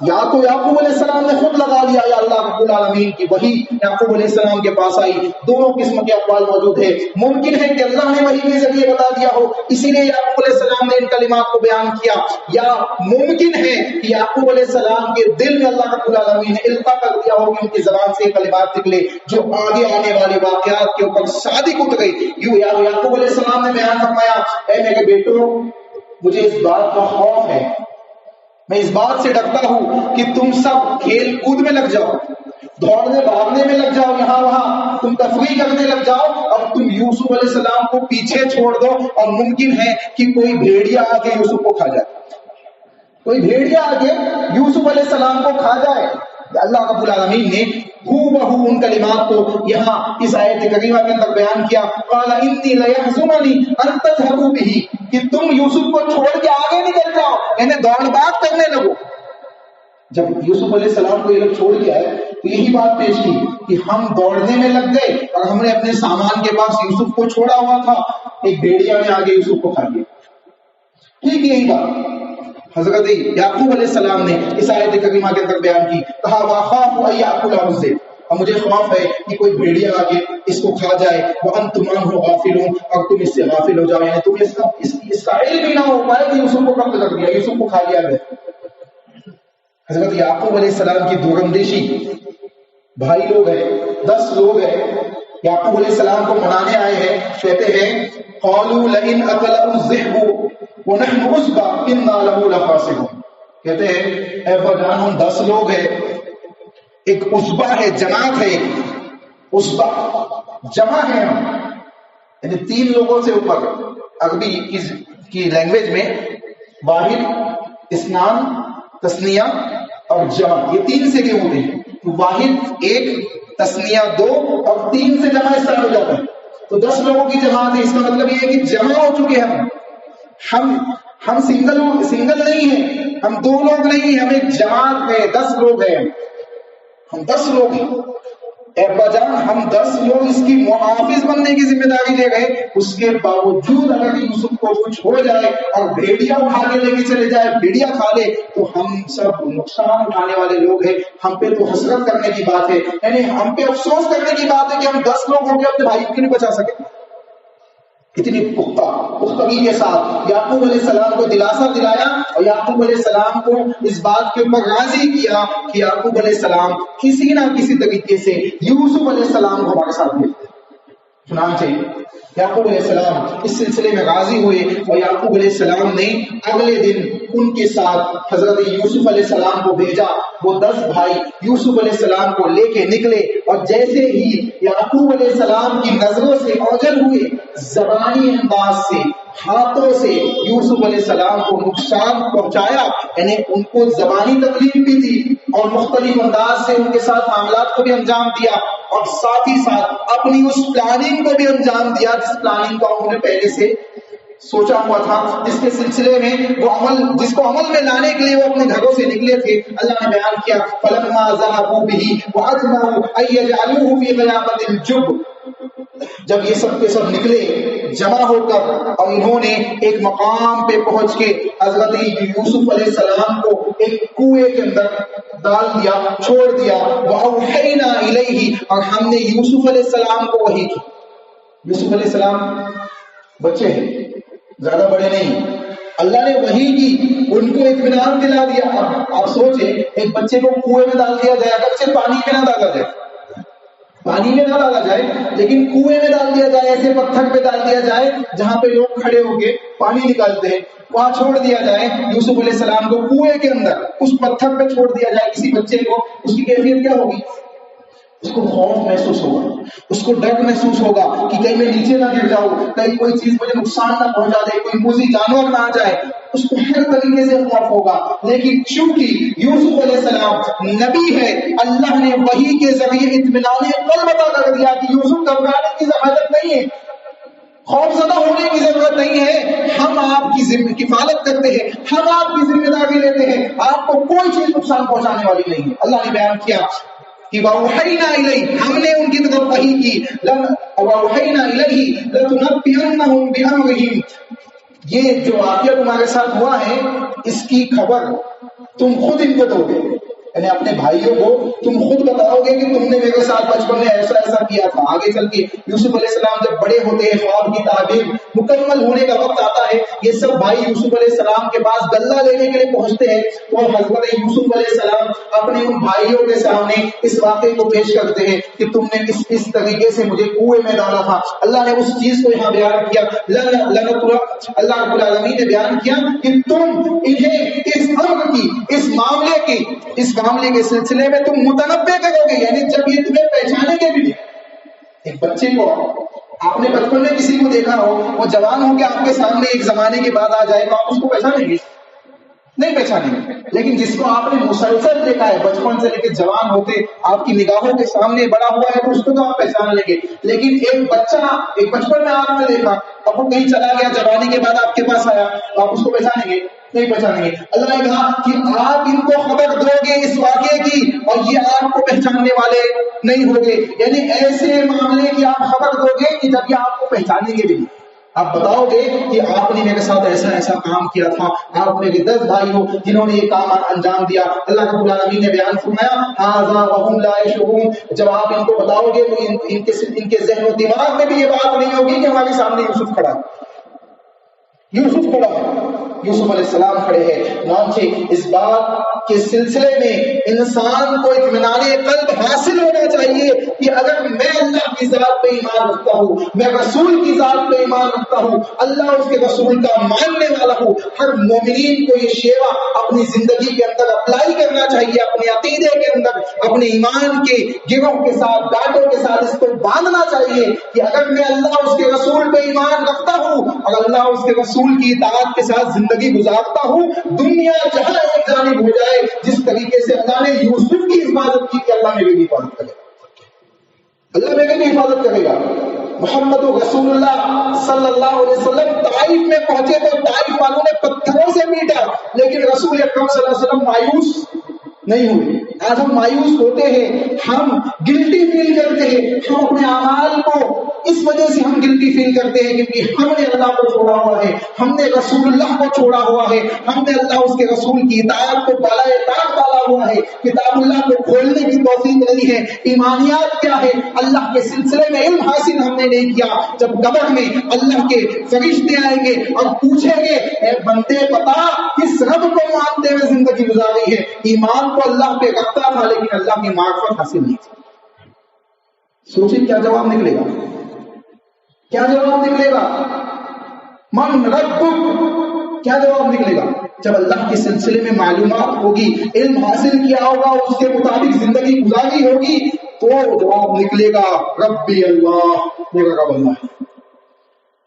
یا تو یعقوب علیہ السلام نے خود لگا لیا یا اللہ رب العالمین کی وحی یعقوب علیہ السلام کے پاس آئی. دونوں قسم کے اقوال موجود ہے. ممکن ہے کہ اللہ نے وحی کے ذریعے بتا دیا ہو اسی لیے یعقوب علیہ السلام نے ان کلمات کو بیان کیا، یا ممکن ہے کہ یعقوب علیہ السلام کے دل میں اللہ رب العالمین نے القاء کر دیا ہو کہ ان کی زبان سے کلمات نکلے جو آگے آنے والے واقعات کے اوپر صادق اترے. یوں یعقوب علیہ السلام نے بیان فرمایا اے میرے بیٹوں، مجھے اس بات کا خوف ہے، میں اس بات سے ڈرتا ہوں کہ تم سب کھیل کود میں لگ جاؤ، دوڑنے بھاگنے میں لگ جاؤ، یہاں وہاں تم تفریح کرنے لگ جاؤ اور تم یوسف علیہ السلام کو پیچھے چھوڑ دو، اور ممکن ہے کہ کوئی بھیڑیا آ کے یوسف کو کھا جائے، کوئی بھیڑیا آ کے یوسف علیہ السلام کو کھا جائے. اللہ رب العالمین نے بہو ان کلمات کو یہاں اس آیت کریمہ کے اندر بیان کیا. قال انی لیحزننی ان تذهبوا به، کہ تم یوسف کو چھوڑ کے آگے نکل جاؤ، یعنی دوڑ بھاگ کرنے لگو. جب یوسف علیہ السلام کو یہ لوگ چھوڑ کے آئے تو یہی بات پیش کی کہ ہم دوڑنے میں لگ گئے اور ہم نے اپنے سامان کے پاس یوسف کو چھوڑا ہوا تھا، ایک بھیڑیا نے آگے یوسف کو کھا لیا. ٹھیک یہی بات حضرت یعقوب علیہ السلام نے اس آیت کریمہ کے اندر بیان کی. کہا واخاف ان یاکلہ الذئب، اور مجھے خوف ہے کہ کوئی بھیڑیا آگے اس کو کھا جائے، وانتم عنہ غافلون، اور تم اس سے غافل ہو جاؤ، یعنی تمہیں اس کا علم بھی نہ ہو پائے کہ یوسف کو قتل کر دیا، یوسف کو کھا لیا گیا. حضرت یعقوب علیہ السلام کی دور اندیشی، بھائی لوگ ہیں، 10 لوگ ہیں، یعقوب علیہ السلام کو منانے آئے ہیں. کہتے ہیں قالوا لئن اکلہ الذئب ونحن عصبہ انا لہ لخاسرون. کہتے ہیں اے ابا ہم 10 لوگ ہیں، ایک عصبہ ہے، جماعت ہے، ایک عصبہ جمع ہے ہم، یعنی 3 لوگوں سے اوپر. عربی کی لینگویج میں واحد، اثنان، تثنیہ اور جمع، یہ 3 سے کیوں ہوتے ہیں؟ واحد 1، تثنیہ 2 اور 3 سے جمع اسٹارٹ ہو جاتا ہے. تو 10 لوگوں کی جماعت ہے، اس کا مطلب یہ ہے کہ جمع ہو چکے ہم سنگل نہیں ہیں، ہم 2 لوگ نہیں ہیں، ہم ایک جماعت ہے، 10 لوگ ہیں، ہم 10 لوگ ہیں. اے ابا جان ہم 10 لوگ اس کی محافظ بننے کی ذمہ داری لے گئے، اس کے باوجود اگر یوسف کو کچھ ہو جائے اور بھیڑیا اٹھا کے لے کے چلے جائے، بھیڑیا کھا لے، تو ہم سب نقصان اٹھانے والے لوگ ہیں. ہم پہ تو حسرت کرنے کی بات ہے، یعنی ہم پہ افسوس کرنے کی بات ہے کہ ہم 10 لوگ ہو کے اپنے بھائی کو نہیں بچا سکے. اتنی پختگی کے ساتھ یعقوب علیہ السلام کو دلاسا دلایا اور یعقوب علیہ السلام کو اس بات کے اوپر راضی کیا کہ یعقوب علیہ السلام کسی نہ کسی طریقے سے یوسف علیہ السلام کو ہمارے ساتھ بھیج دیں. چنانچہ یعقوب علیہ السلام اس سلسلے میں راضی ہوئے اور یعقوب علیہ السلام نے اگلے دن ان کے ساتھ حضرت یوسف علیہ السلام کو بھیجا. وہ 10 بھائی یوسف علیہ السلام کو لے کے نکلے اور جیسے ہی یعقوب علیہ السلام کی نظروں سے اوجھل ہوئے، زبانی انداز سے، ہاتھوں سے یوسف علیہ السلام کو نقصان پہنچایا، یعنی ان کو زبانی تکلیف بھی دی اور مختلف انداز سے ان کے ساتھ معاملات کو بھی انجام دیا، اور ساتھ ہی ساتھ اپنی اس پلاننگ کو بھی انجام دیا جس پلاننگ کو انہوں نے پہلے سے سوچا ہوا تھا، جس کے سلسلے میں جس کو عمل میں لانے کے لیے وہ اپنے گھروں سے نکلے تھے. اللہ نے بیان کیا فلما ذهبوا به واجمعوا ان يجعلوه في غيابة الجب. جب یہ سب کے سب نکلے جمع ہو کر اور انہوں نے ایک مقام پہ پہنچ کے حضرت یوسف علیہ السلام کو ایک کنویں کے اندر ڈال دیا، چھوڑ دیا. وَأَوْحَيْنَا إِلَيْهِ، اور ہم نے یوسف علیہ السلام کو وحی کی. یوسف علیہ السلام بچے ہیں، زیادہ بڑے نہیں، اللہ نے وحی کی، ان کو اطمینان دلا دیا. اب آپ سوچیں ایک بچے کو کنویں میں ڈال دیا جائے، اگرچہ پانی میں نہ ڈالا جائے، لیکن کنویں میں ڈال دیا جائے، ایسے پتھر پہ ڈال دیا جائے جہاں پہ لوگ کھڑے ہو کے پانی نکالتے ہیں، وہاں چھوڑ دیا جائے یوسف علیہ السلام کو کنویں کے اندر، اس پتھر پہ چھوڑ دیا جائے کسی بچے کو، اس کی کیفیت کیا ہوگی؟ اس کو خوف محسوس ہوگا، اس کو ڈر محسوس ہوگا کہ کہیں میں نیچے نہ گر جاؤں، کہیں کوئی چیز مجھے نقصان نہ پہنچا دے، کوئی موذی جانور نہ آ جائے، اس کو ہر طریقے سے خوف ہوگا. لیکن چونکہ یوسف علیہ السلام نبی ہے، اللہ نے وحی کے ذریعے اطمینان قلب عطا کر دیا کہ یوسف گھبرانے کی حاجت نہیں ہے، خوف زدہ ہونے کی ضرورت نہیں ہے، ہم آپ کی کفالت کرتے ہیں، ہم آپ کی ذمہ داری لیتے ہیں، آپ کو کوئی چیز نقصان پہنچانے والی نہیں ہے. اللہ نے بیان کیا کہ وَأَوْحَيْنَا إِلَيْهِ، ہم نے ان کی طرف وحی کی، وَأَوْحَيْنَا إِلَيْهِ لَتُنَبِّئَنَّهُم بِأَمْرِهِمْ، یہ جو واقعہ تمہارے ساتھ ہوا ہے اس کی خبر تم خود ان کو دو گے، یعنی اپنے بھائیوں کو تم خود بتاؤ گے کہ تم نے میرے ساتھ بچپن میں ایسا ایسا کیا تھا. آگے چل کے یوسف علیہ السلام جب بڑے ہوتے ہیں، خواب کی تعبیر مکمل ہونے کا وقت آتا ہے، یہ سب بھائی یوسف علیہ السلام کے پاس غلہ لینے کے لیے پہنچتے ہیں، تو حضرت یوسف علیہ السلام اپنے ان بھائیوں کے سامنے اس واقعے کو پیش کرتے ہیں کہ تم نے اس طریقے سے مجھے کنویں میں ڈالا تھا. اللہ نے اس چیز کو یہاں بیان کیا، اللہ رب العالمین نے بیان کیا کہ تم انہیں اس امر کی، اس معاملے کے سلسلے میں تم متنبع کرو گے، یعنی جب یہ تمہیں پہچانیں گے بھی نہیں. ایک بچے کو آپ نے بچپن میں کسی کو دیکھا ہو، وہ جوان ہو کے آپ کے سامنے ایک زمانے کے بعد آ جائے تو آپ اس کو پہچانیں گے؟ نہیں پہچانیں گے. لیکن جس کو آپ نے مسلسل دیکھا ہے بچپن سے لے کے جوان ہوتے آپ کی نگاہوں کے سامنے بڑا ہوا ہے تو اس کو تو آپ پہچان لیں گے. لیکن ایک بچہ ایک بچپن میں آپ نے دیکھا، اب وہ کہیں چلا گیا، جوانی کے بعد آپ کے پاس آیا تو آپ اس کو پہچانیں گے؟ نہیں پہچانیں گے. اللہ نے کہا کہ آپ ان کو خبر دو گے اس واقعے کی اور یہ آپ کو پہچاننے والے نہیں ہوگے، یعنی ایسے معاملے کی آپ خبر دو گے کہ جب یہ آپ کو پہچانیں گے بھی نہیں. آپ بتاؤ گے کہ آپ نے میرے ساتھ ایسا ایسا کام کیا تھا، آپ میرے 10 بھائی ہو جنہوں نے یہ کام انجام دیا. اللہ رب العالمین نے بیان فرمایا ھذا وهم لا يشعرون، جب آپ ان کو بتاؤ گے تو ان کے ذہن و دماغ میں بھی یہ بات نہیں ہوگی کہ ہمارے سامنے یوسف کھڑا یوسف علیہ السلام کھڑے ہیں. چنانچہ اس بات کے سلسلے میں انسان کو اطمینان قلب حاصل ہونا چاہیے کہ اگر میں اللہ کی ذات پہ ایمان رکھتا ہوں، میں رسول کی ذات پہ ایمان رکھتا ہوں، اللہ اس کے رسول کا ماننے والا ہوں، ہر مومنین کو یہ شیوا اپنی زندگی کے اندر اپلائی کرنا چاہیے، اپنے عقیدے کے اندر، اپنے ایمان کے گروہ کے ساتھ، ڈاٹوں کے ساتھ اس کو باندھنا چاہیے کہ اگر میں اللہ اس کے رسول پہ ایمان رکھتا ہوں اور اللہ اس کے رسول کی اطاعت کے ساتھ زندگی گزارتا ہوں، دنیا جہاں ایک جانب ہو جائے، جس طریقے سے اللہ نے یوسف کی حفاظت کی کہ اللہ میرے بھی حفاظت کرے گا، اللہ میرے بھی حفاظت کرے گا. محمد رسول اللہ صلی اللہ علیہ وسلم طائف میں پہنچے تو طائف والوں نے پتھروں سے پیٹا، لیکن رسول اکرم صلی اللہ علیہ وسلم مایوس نہیں ہوئے. آج ہم مایوس ہوتے ہیں، ہم گلٹی فیل کرتے ہیں، ہم اپنے اعمال کو اس وجہ سے ہم گلٹی فیل کرتے ہیں کیونکہ ہم نے اللہ کو چھوڑا ہوا ہے، ہم نے رسول اللہ کو چھوڑا ہوا ہے، ہم نے اللہ اس کے رسول کی اطاعت کو بالائے طاق ڈالا ہوا ہے، کتاب اللہ کو کھولنے کی توفیق نہیں ہے. ایمانیات کیا ہے؟ اللہ کے سلسلے میں علم حاصل ہم نے نہیں کیا. جب قبر میں اللہ کے فرشتے آئیں گے اور پوچھیں گے اے بندے بتا کس رب کو مانتے ہوئے زندگی گزاری ہے؟ ایمان کو اللہ پہ رکھتا تھا لیکن اللہ کی معرفت حاصل نہیں تھی. سوچیں کیا جواب نکلے گا؟ کیا جواب نکلے گا؟ من ربک، کیا جواب نکلے گا؟ جب اللہ کے سلسلے میں معلومات ہوگی، علم حاصل کیا ہوگا، اس کے مطابق زندگی گزاری ہوگی تو جواب نکلے گا ربی اللہ، میرا رب اللہ.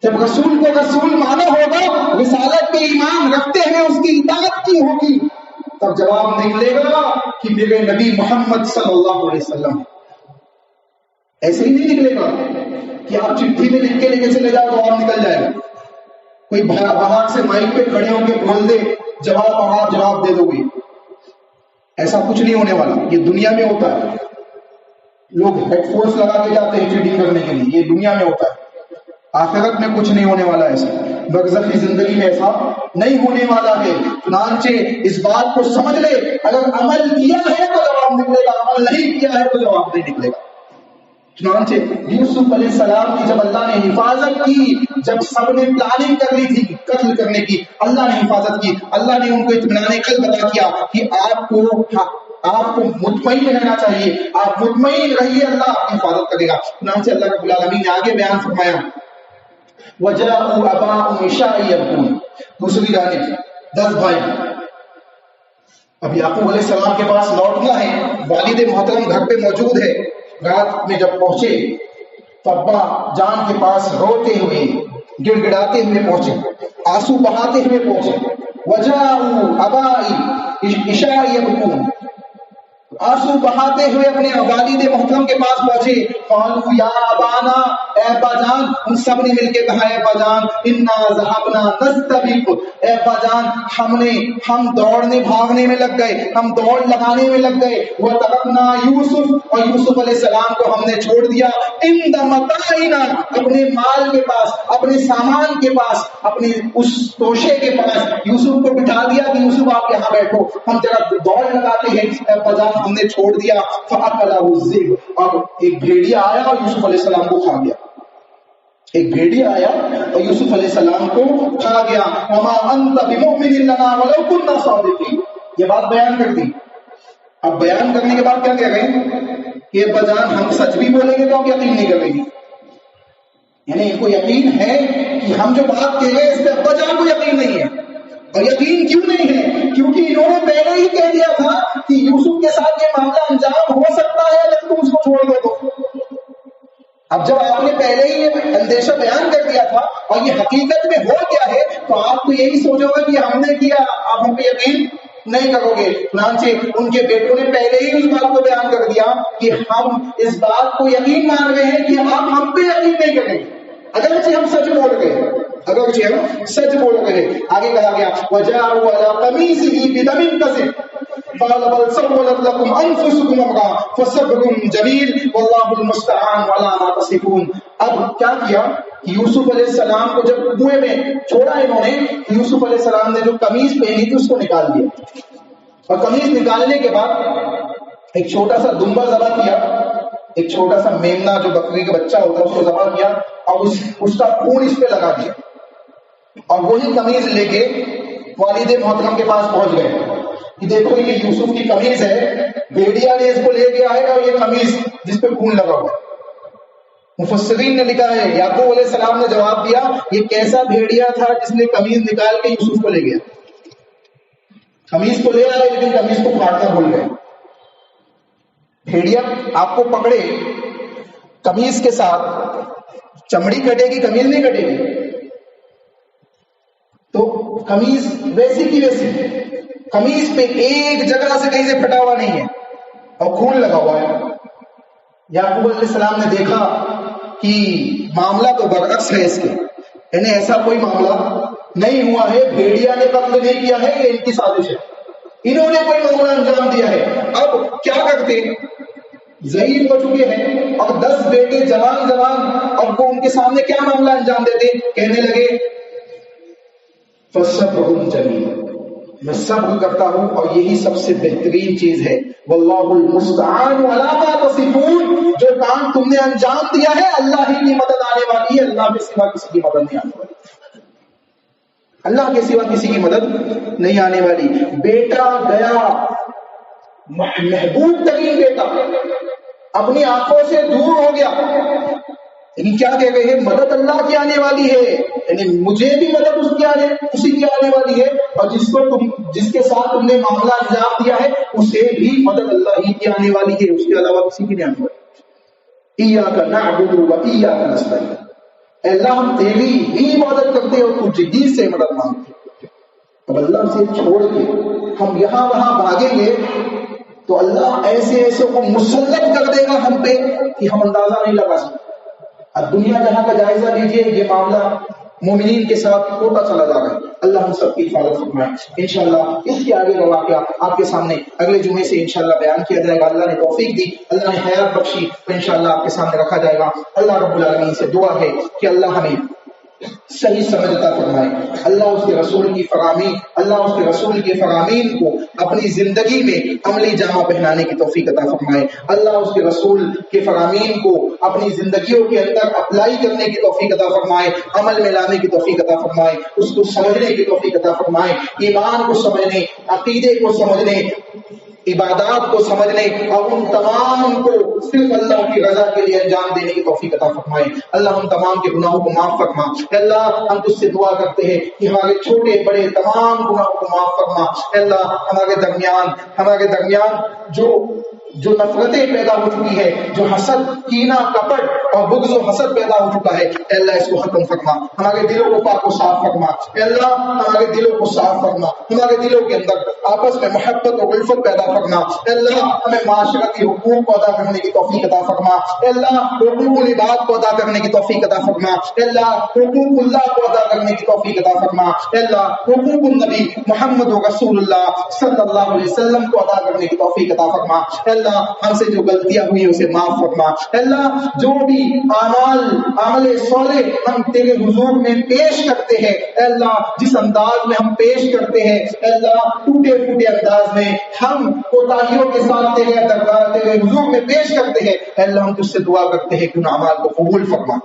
جب رسول کو رسول مانا ہوگا، رسالت پہ ایمان رکھتے ہوئے اس کی اطاعت کی ہوگی، تب جواب نکلے گا کہ میرے نبی محمد صلی اللہ علیہ وسلم. ایسے ہی نہیں نکلے گا کہ آپ چٹھی میں لکھ کے لے کے چلے جاؤ تو جواب نکل جائے گا. کوئی باہر سے مائک پہ کھڑے ہو کے بول دے جواب دے دو گے، ایسا کچھ نہیں ہونے والا. یہ دنیا میں ہوتا ہے، لوگ ہیڈ فونس لگا کے جاتے ہیں چیٹنگ کرنے کے لیے، یہ دنیا میں ہوتا ہے. آخرت میں کچھ نہیں ہونے والا ایسا، برزخی زندگی میں ایسا نہیں ہونے والا ہے. چنانچہ اس بات کو سمجھ لے، اگر عمل کیا ہے تو جواب نکلے گا، عمل نہیں کیا ہے تو جواب نہیں نکلے گا. چنانچہ یوسف علیہ السلام کی جب اللہ نے حفاظت کی، جب سب نے پلاننگ کر لی تھی قتل کرنے کی، اللہ نے حفاظت کی. اللہ نے ان کو اطمینان قلب عطا کیا کہ آپ کو مطمئن رہنا چاہیے، آپ مطمئن رہیے، اللہ آپ کی حفاظت کرے گا. چنانچہ اللہ رب العالمین نے آگے بیان فرمایا وَجَاءُوا أَبَاهُمْ عِشَاءً يَبْكُونَ. دوسری جانب 10 بھائی، اب یعقوب علیہ السلام کے پاس لوٹنا ہے، والد محترم گھر پہ موجود ہے، رات میں جب پہنچے تو ابا جان کے پاس روتے ہوئے گڑ گڑاتے ہوئے پہنچے، آنسو بہاتے ہوئے پہنچے. وجاءوا ابائی عشاء یبکون، آنسو بہاتے ہوئے اپنے والد محترم کے پاس پہنچے. قالوا یا ابانا، اے ابا جان. ان سب نے مل کے کہا اے ابا جان انا ذهبنا نستبق، اے ابا جان ہم دوڑنے بھاگنے میں لگ گئے، ہم دوڑ لگانے میں لگ گئے. وترکنا یوسف، اور یوسف علیہ السلام کو ہم نے چھوڑ دیا. عند متاعنا، اپنے مال کے پاس، اپنے سامان کے پاس، اپنے اس توشے کے پاس یوسف کو بٹھا دیا کہ یوسف آپ یہاں بیٹھو، ہم ذرا دوڑ لگاتے ہیں. اے ابا جان ہم نے چھوڑ دیا. فأکلہ الذئب، اب ایک بھیڑیا آیا اور یوسف علیہ السلام کو کھا گیا. ایک بھیڑیا آیا اور یوسف علیہ السلام کو کھا گیا. وما انت بمؤمن لنا ولو كنا صادقین، یہ بات بیان کر دی. اب بیان کرنے کے بعد کیا کہہ رہے ہیں کہ ابا جان ہم سچ بھی بولیں گے تو آپ یقین نہیں کریں گے. یعنی ان کو یقین ہے کہ ہم جو بات کہہ رہے ہیں اس پہ ابا جان کو یقین نہیں ہے. اور یقین کیوں نہیں ہے؟ کیونکہ انہوں نے پہلے ہی کہہ دیا تھا کہ یوسف کے ساتھ یہ معاملہ انجام ہو سکتا ہے اگر تم اس کو چھوڑ دو تو. اب جب آپ نے پہلے ہی یہ اندیشہ بیان کر دیا تھا اور یہ حقیقت میں ہو گیا ہے تو آپ تو یہی سوچو گے کہ ہم نے کیا، آپ ہم پہ یقین نہیں کرو گے. چنانچہ ان کے بیٹوں نے پہلے ہی اس بات کو بیان کر دیا کہ ہم اس بات کو یقین مان رہے ہیں کہ آپ ہم پہ یقین نہیں کریں گے اگرچہ ہم سچ بول گئے، اگرچہ ہم سچ بول گئے. آگے کہا گیا وجاءوا علی قمیصہ بدم کذب قال بل سولت لكم انفسكم امرا فصبر جمیل واللہ المستعان علی ما تصفون. اب کیا کیا کہ یوسف علیہ السلام کو جب کنویں میں چھوڑا انہوں نے، یوسف علیہ السلام نے جو قمیص پہنی تھی اس کو نکال دیا، اور قمیص نکالنے کے بعد ایک چھوٹا سا دمبا ذبح کیا، ایک چھوٹا سا میمنا جو بکری کا بچہ ہوتا ہے اس کو ذبح کیا اور اس کا خون اس پہ لگا دیا، اور وہی قمیض لے کے والد محترم کے پاس پہنچ گئے کہ دیکھو یہ یوسف کی قمیض ہے، بھیڑیا نے اس کو لے گیا ہے اور یہ قمیض جس پہ خون لگا ہوا ہے. مفسرین نے لکھا ہے یعقوب علیہ السلام نے جواب دیا یہ کیسا بھیڑیا تھا جس نے قمیض نکال کے یوسف کو لے گیا. قمیض کو لے آئے لیکن قمیض کو پھاڑنا بھول گئے. بھیڑیا آپ کو پکڑے قمیض کے ساتھ، چمڑی کٹے گی قمیض نہیں کٹے گی، تو قمیض ویسی کی ویسی، قمیض پہ ایک جگہ سے کہیں سے پھٹا ہوا نہیں ہے اور خون لگا ہوا ہے. یعقوب علیہ السلام نے دیکھا کہ معاملہ تو برعکس ہے اس کے، یعنی ایسا کوئی معاملہ نہیں ہوا ہے، بھیڑیا نے قتل نہیں کیا ہے، یہ ان کی سازش ہے، انہوں نے کوئی معاملہ انجام دیا ہے. اب کیا کرتے، ضعیف ہو چکے ہیں اور 10 بیٹے جوان اب وہ ان کے سامنے کیا معاملہ انجام دیتے. کہنے لگے فَصَبْرٌ جَمِيلٌ، میں صبر کرتا ہوں اور یہی سب سے بہترین چیز ہے. واللہ المستعان علی ما تصفون، جو کام تم نے انجام دیا ہے اللہ ہی کی مدد آنے والی ہے، اللہ کے سوا کسی کی مدد نہیں آنے والی، اللہ کے سوا کسی کی مدد نہیں آنے والی. بیٹا گیا، محبوب ترین بیٹا اپنی آنکھوں سے دور ہو گیا، لیکن کیا کہہ رہے ہیں مدد اللہ کی آنے والی ہے، یعنی مجھے بھی مدد اسی کی آنے والی ہے، اور جس کے ساتھ تم نے معاملہ انجام دیا ہے اسے بھی مدد اللہ ہی کی آنے والی ہے، اس کے علاوہ کسی کی نہیں آنے والی. ایاک نعبد و ایاک نستعین، اے اللہ ہم تیری ہی عبادت کرتے ہیں اور تجھ ہی سے مدد مانگتے ہیں. اب اللہ سے چھوڑ کے ہم یہاں وہاں بھاگیں گے تو اللہ ایسے کو مسلط کر دے گا ہم پہ کہ ہم اندازہ نہیں لگا سکتے. اب دنیا جہاں کا جائزہ لیجئے، یہ معاملہ مومنین کے ساتھ ہوتا چلا جا رہا ہے. اللہ ہم سب کی حفاظت فرمائے. انشاءاللہ اس کے آگے کا واقعہ آپ کے سامنے اگلے جمعے سے انشاءاللہ بیان کیا جائے گا. اللہ نے توفیق دی، اللہ نے حیات بخشی تو انشاءاللہ آپ کے سامنے رکھا جائے گا. اللہ رب العالمین سے دعا ہے کہ اللہ ہمیں صحیح سمجھ عطا فرمائے، اللہ اس کے رسول کی فرامین کو اپنی زندگی میں عملی جامہ پہنانے کی توفیق عطا فرمائے. اللہ اس کے رسول کے فرامین کو اپنی زندگیوں کے اندر اپلائی کرنے کی توفیق عطا فرمائے، عمل میں لانے کی توفیق عطا فرمائے، اس کو سمجھنے کی توفیق عطا فرمائے، ایمان کو سمجھنے، عقیدے کو سمجھنے، عبادات کو سمجھنے اور ان تمام کو صرف اللہ کی رضا کے لیے انجام دینے کی توفیق عطا فرمائے. اللہ ہم تمام کے گناہوں کو معاف فرما. اللہ ہم تجھ سے دعا کرتے ہیں کہ ہمارے چھوٹے بڑے تمام گناہوں کو معاف فرما. اللہ ہمارے درمیان جو جو نفرتیں پیدا ہو چکی ہے، جو حسد، کینہ، کپٹ اور بغض و حسد پیدا ہو چکا ہے، اے اللہ اس کو ختم فرما، ہمارے دلوں کو پاک و صاف فرما، اے اللہ ہمارے دلوں کو صاف فرما، ہمارے دلوں کے اندر آپس میں محبت و الفت پیدا فرما، اے اللہ ہمیں معاشرتی حقوق کو ادا کرنے کی توفیق عطا فرما، اے اللہ حقوق العباد کو ادا کرنے کی توفیق عطا فرما، اے اللہ حقوق اللہ کو ادا کرنے کی توفیق عطا فرما، اے اللہ حقوق النبی محمد رسول اللہ صلی اللہ علیہ وسلم کو ادا کرنے کی توفیق عطا فرما، اے اللہ ہم سے جو غلطیاں ہوئی اسے معاف فرما، اے اللہ جو بھی عمل صالح ہم تیرے حضور میں پیش کرتے ہیں، اے اللہ جس انداز میں ہم پیش کرتے ہیں، اے اللہ ٹوٹے پھوٹے انداز میں ہم کوتاہیوں کے ساتھ تیرے دربار تیرے حضور میں پیش کرتے ہیں، اے اللہ ہم تجھ سے دعا کرتے ہیں کہ ان اعمال کو قبول فرما،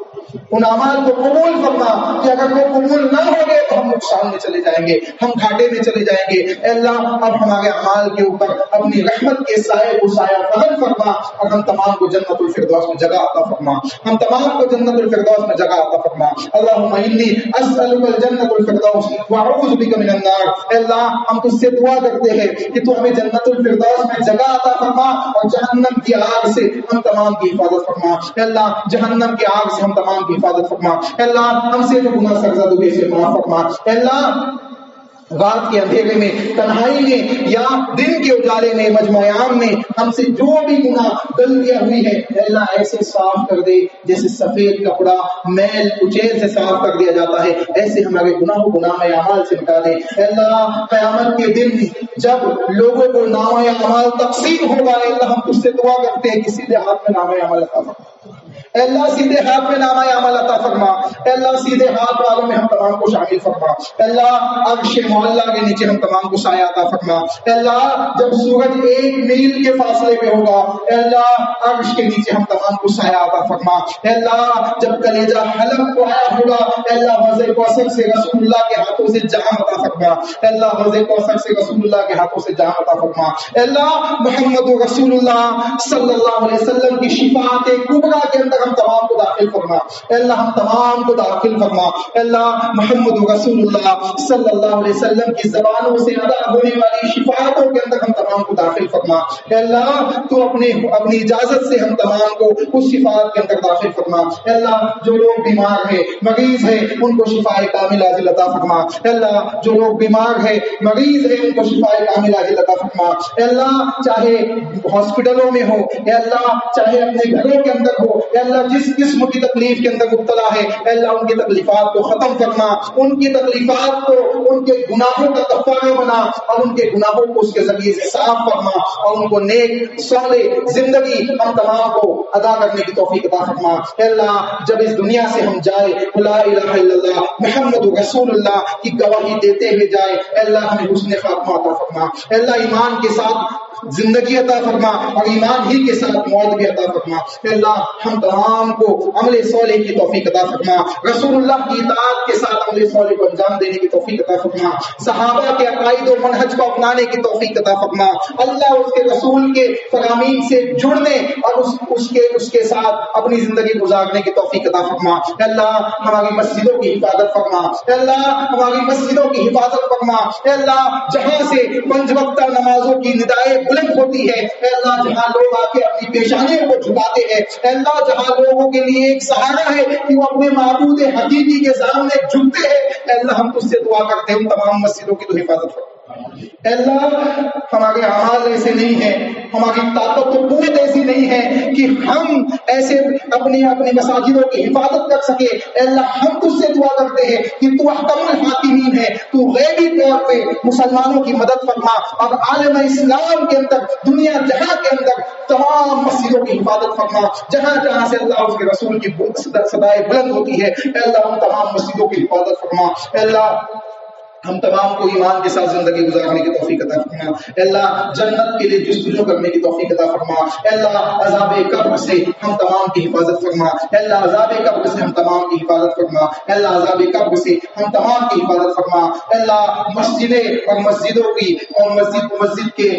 ان اعمال کو قبول فرما، کہ اگر وہ قبول نہ ہو گے تو ہم نقصان میں چلے جائیں گے، ہم گھاٹے میں چلے جائیں گے، اے اللہ اب ہمارے اعمال کے اوپر اپنی رحمت کے سائے کو سایہ فضل فرما، اور ہم تمام کو جنت الفردوس میں جگہ عطا فرما، ہم تمام کو جنت الفردوس میں جگہ عطا فرما، اللہم انی اسألک الجنت الفردوس واعوذ بک من النار، اے اللہ ہم تجھ سے دعا کرتے ہیں کہ تو ہمیں جنت الفردوس میں جگہ عطا فرما، اور جہنم کی آگ سے ہم تمام کی حفاظت فرما، اے اللہ جہنم کی آگ سے ہم تمام کی حفاظت فرما، اے اللہ ہم سے جو گناہ سرزد ہوئے سے معاف فرما، اے اللہ رات کے اندھیرے میں، تنہائی میں یا دن کے اجالے میں، مجمع عام میں ہم سے جو بھی گناہ غلطیاں ہوئی ہے، اے اللہ ایسے صاف کر دے جیسے سفید کپڑا میل کچیل سے صاف کر دیا جاتا ہے، ایسے ہمارے گناہ اعمال سے مٹا دے، اے اللہ قیامت کے دن جب لوگوں کو نامہ اعمال تقسیم ہوگا، اے اللہ ہم تجھ سے دعا کرتے ہیں کہ سیدھے ہاتھ میں نامہ اعمال عطا فرما، اے اللہ سیدھے ہاتھ میں نامہ اعمال عطا فرما، اے اللہ سیدھے ہاتھ والوں میں ہم تمام کو شامل فرما، اے اللہ عرش معلیٰ کے نیچے ہم تمام کو سایہ عطا فرما، اے اللہ جب سورج 1 میل کے فاصلے پہ ہوگا، اے اللہ عرش کے نیچے ہم تمام کو سایہ عطا فرما، اے اللہ جب کلیجہ حلق کو آیا ہوگا، اے اللہ حوض کوثر سے رسول اللہ کے ہاتھوں سے جام عطا فرما، اے اللہ حوض کوثر سے رسول اللہ کے ہاتھوں سے جام عطا فرما، اے اللہ محمد رسول اللہ صلی اللہ علیہ وسلم کی شفاعت کبریٰ کے اندر ہم تمام کو داخل فرما، اے اللہ ہم تمام کو داخل فرما، اے اللہ محمد رسول اللہ صلی اللہ علیہ وسلم کی زبانوں سے ادا ہونے والی شفاعتوں کے اندر ہم تمام کو داخل فرما، اے اللہ تو اپنی اجازت سے ہم تمام کو اس شفاعت کے اندر داخل فرما، اے اللہ جو لوگ بیمار ہیں مریض ہیں ان کو شفاء کامل عاجل عطا فرما، اے اللہ جو لوگ بیمار ہیں مریض ہیں ان کو شفاء کامل عاجل عطا فرما، اے اللہ چاہے ہاسپٹلوں میں ہو، اے اللہ چاہے اپنے گھروں کے اندر ہو، اے اللہ جس قسم کی تکلیف کے اندر مبتلا ہے، اے اللہ ان کی تکلیفات کو ختم فرما، ان کی تکلیفات کو ان کے گناہوں کا کفارہ بنا، اور ان کے گناہوں کو اس کے ذریعے سے صاف فرما، اور ان کو نیک صالح زندگی ہم تمام کو ادا کرنے کی توفیق عطا فرما، اے اللہ جب اس دنیا سے ہم جائے لا الہ الا اللہ محمد رسول اللہ کی گواہی دیتے ہوئے جائے، اے اللہ ہمیں حسن خاتمہ عطا فرما، اے اللہ ایمان کے ساتھ زندگی عطا فرما اور ایمان ہی کے ساتھ موت بھی عطا فرما، اے اللہ ہم تمام کو عمل صالح کی توفیق عطا فرما، رسول اللہ کی اطاعت کے ساتھ عمل صالح کو انجام دینے کی توفیق عطا فرما، صحابہ کے عقائد و منہج کو اپنانے کی توفیق عطا فرما، اللہ اس کے رسول کے فرامین سے جڑنے اور اس کے ساتھ اپنی زندگی گزارنے کی توفیق عطا فرما، اے اللہ ہماری مسجدوں کی حفاظت فرما، اے اللہ ہماری مسجدوں کی حفاظت فرما، اے اللہ جہاں سے 5 وقتہ نمازوں کی ندائیں بلند ہوتی ہے، اے اللہ جہاں لوگ آ کے اپنی پیشانیوں کو جھکاتے ہیں، اے اللہ جہاں لوگوں کے لیے ایک سہارا ہے کہ وہ اپنے معبود حقیقی کے سامنے جھکتے ہیں، اے اللہ ہم تجھ سے دعا کرتے ہیں ان تمام مسجدوں کی تو حفاظت فرما، اے اللہ ہمارے اعمال ایسے نہیں ہیں، ہماری طاقت و قوت ایسی نہیں ہے کہ ہم ایسے اپنی مساجدوں کی حفاظت کر سکے، اے اللہ ہم تجھ سے دعا کرتے ہیں کہ تو احکم الحاکمین ہے، تو غیبی طور پہ مسلمانوں کی مدد فرما اور عالم اسلام کے اندر دنیا جہاں کے اندر تمام مسجدوں کی حفاظت فرما، جہاں جہاں سے اللہ اس کے رسول کی صدائے بلند ہوتی ہے، اے اللہ ہم تمام مسجدوں کی حفاظت فرما، اے اللہ ہم تمام کو ایمان کے ساتھ زندگی گزارنے کی توفیق عطا فرما، اے اللہ جنت کے لیے جستجو کرنے کی توفیق عطا فرما، اے اللہ عذاب قبر سے ہم تمام کی حفاظت فرما، اے اللہ عذاب قبر سے ہم تمام کی حفاظت فرما، اے اللہ عذاب قبر سے ہم تمام کی حفاظت فرما، اے اللہ مسجدیں اور مسجدوں کی اور مسجد کے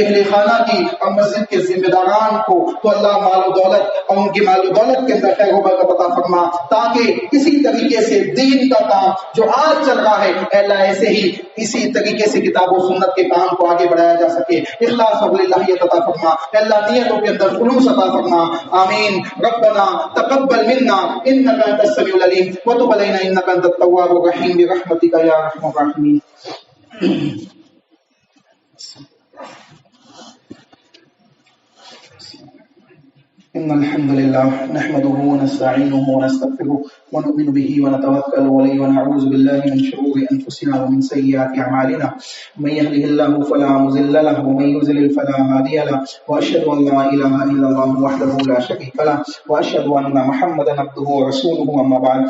اہل خانہ کی اور مسجد کے ذمہ داران کو تو اللہ مال و دولت اور ان کی مال و دولت کے اندر خیر و برکت عطا فرما، تاکہ کسی طریقے سے دین کا کام جو آج چل رہا ہے اے اللہ ایسے ہی اسی طریقے سے کتاب و سنت کے کام کو آگے بڑھایا جا سکے، اخلاص و للہیت عطا فرما، اے اللہ نیتوں کے اندر خلوص عطا فرما، آمین۔ ربنا تقبل منا انك انت السميع العليم وتب علينا انك انت التواب الرحيم برحمتك يا ارحم الراحمين۔ إن الحمد لله نحمده ونستعينه ونستغفره ونؤمن به ونتوكل عليه ونعوذ بالله من شرور أنفسنا ومن سيئات أعمالنا، من يهده الله فلا مضل له ومن يضلل فلا هادي له، وأشهد أن لا إله إلا الله وحده لا شريك له، وأشهد أن محمدا عبده ورسوله، أما بعد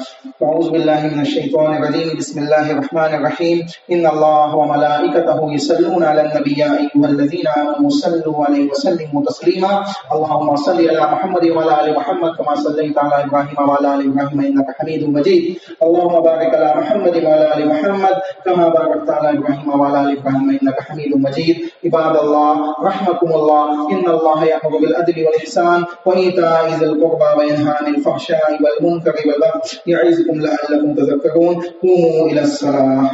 أعوذ بالله من الشيطان الرجيم، بسم الله الرحمن الرحيم، إن الله وملائكته يصلون على النبي يا أيها الذين آمنوا صلوا عليه وسلموا تسليما، اللهم صل على محمد وعلى آل محمد كما صليت على إبراهيم وعلى آل إبراهيم إنك حميد مجيد، اللهم بارك على محمد وعلى آل محمد كما باركت على إبراهيم وعلى آل إبراهيم إنك حميد مجيد۔ عباد الله رحمكم الله، إن الله يأمر بالعدل والإحسان وإيتاء ذي القربى وينهى عن الفحشاء والمنكر والبغي يعظكم لعلكم تذكرون، قوموا إلى الصلاة۔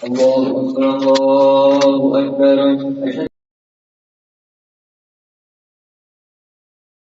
الله أكبر الله أكبر۔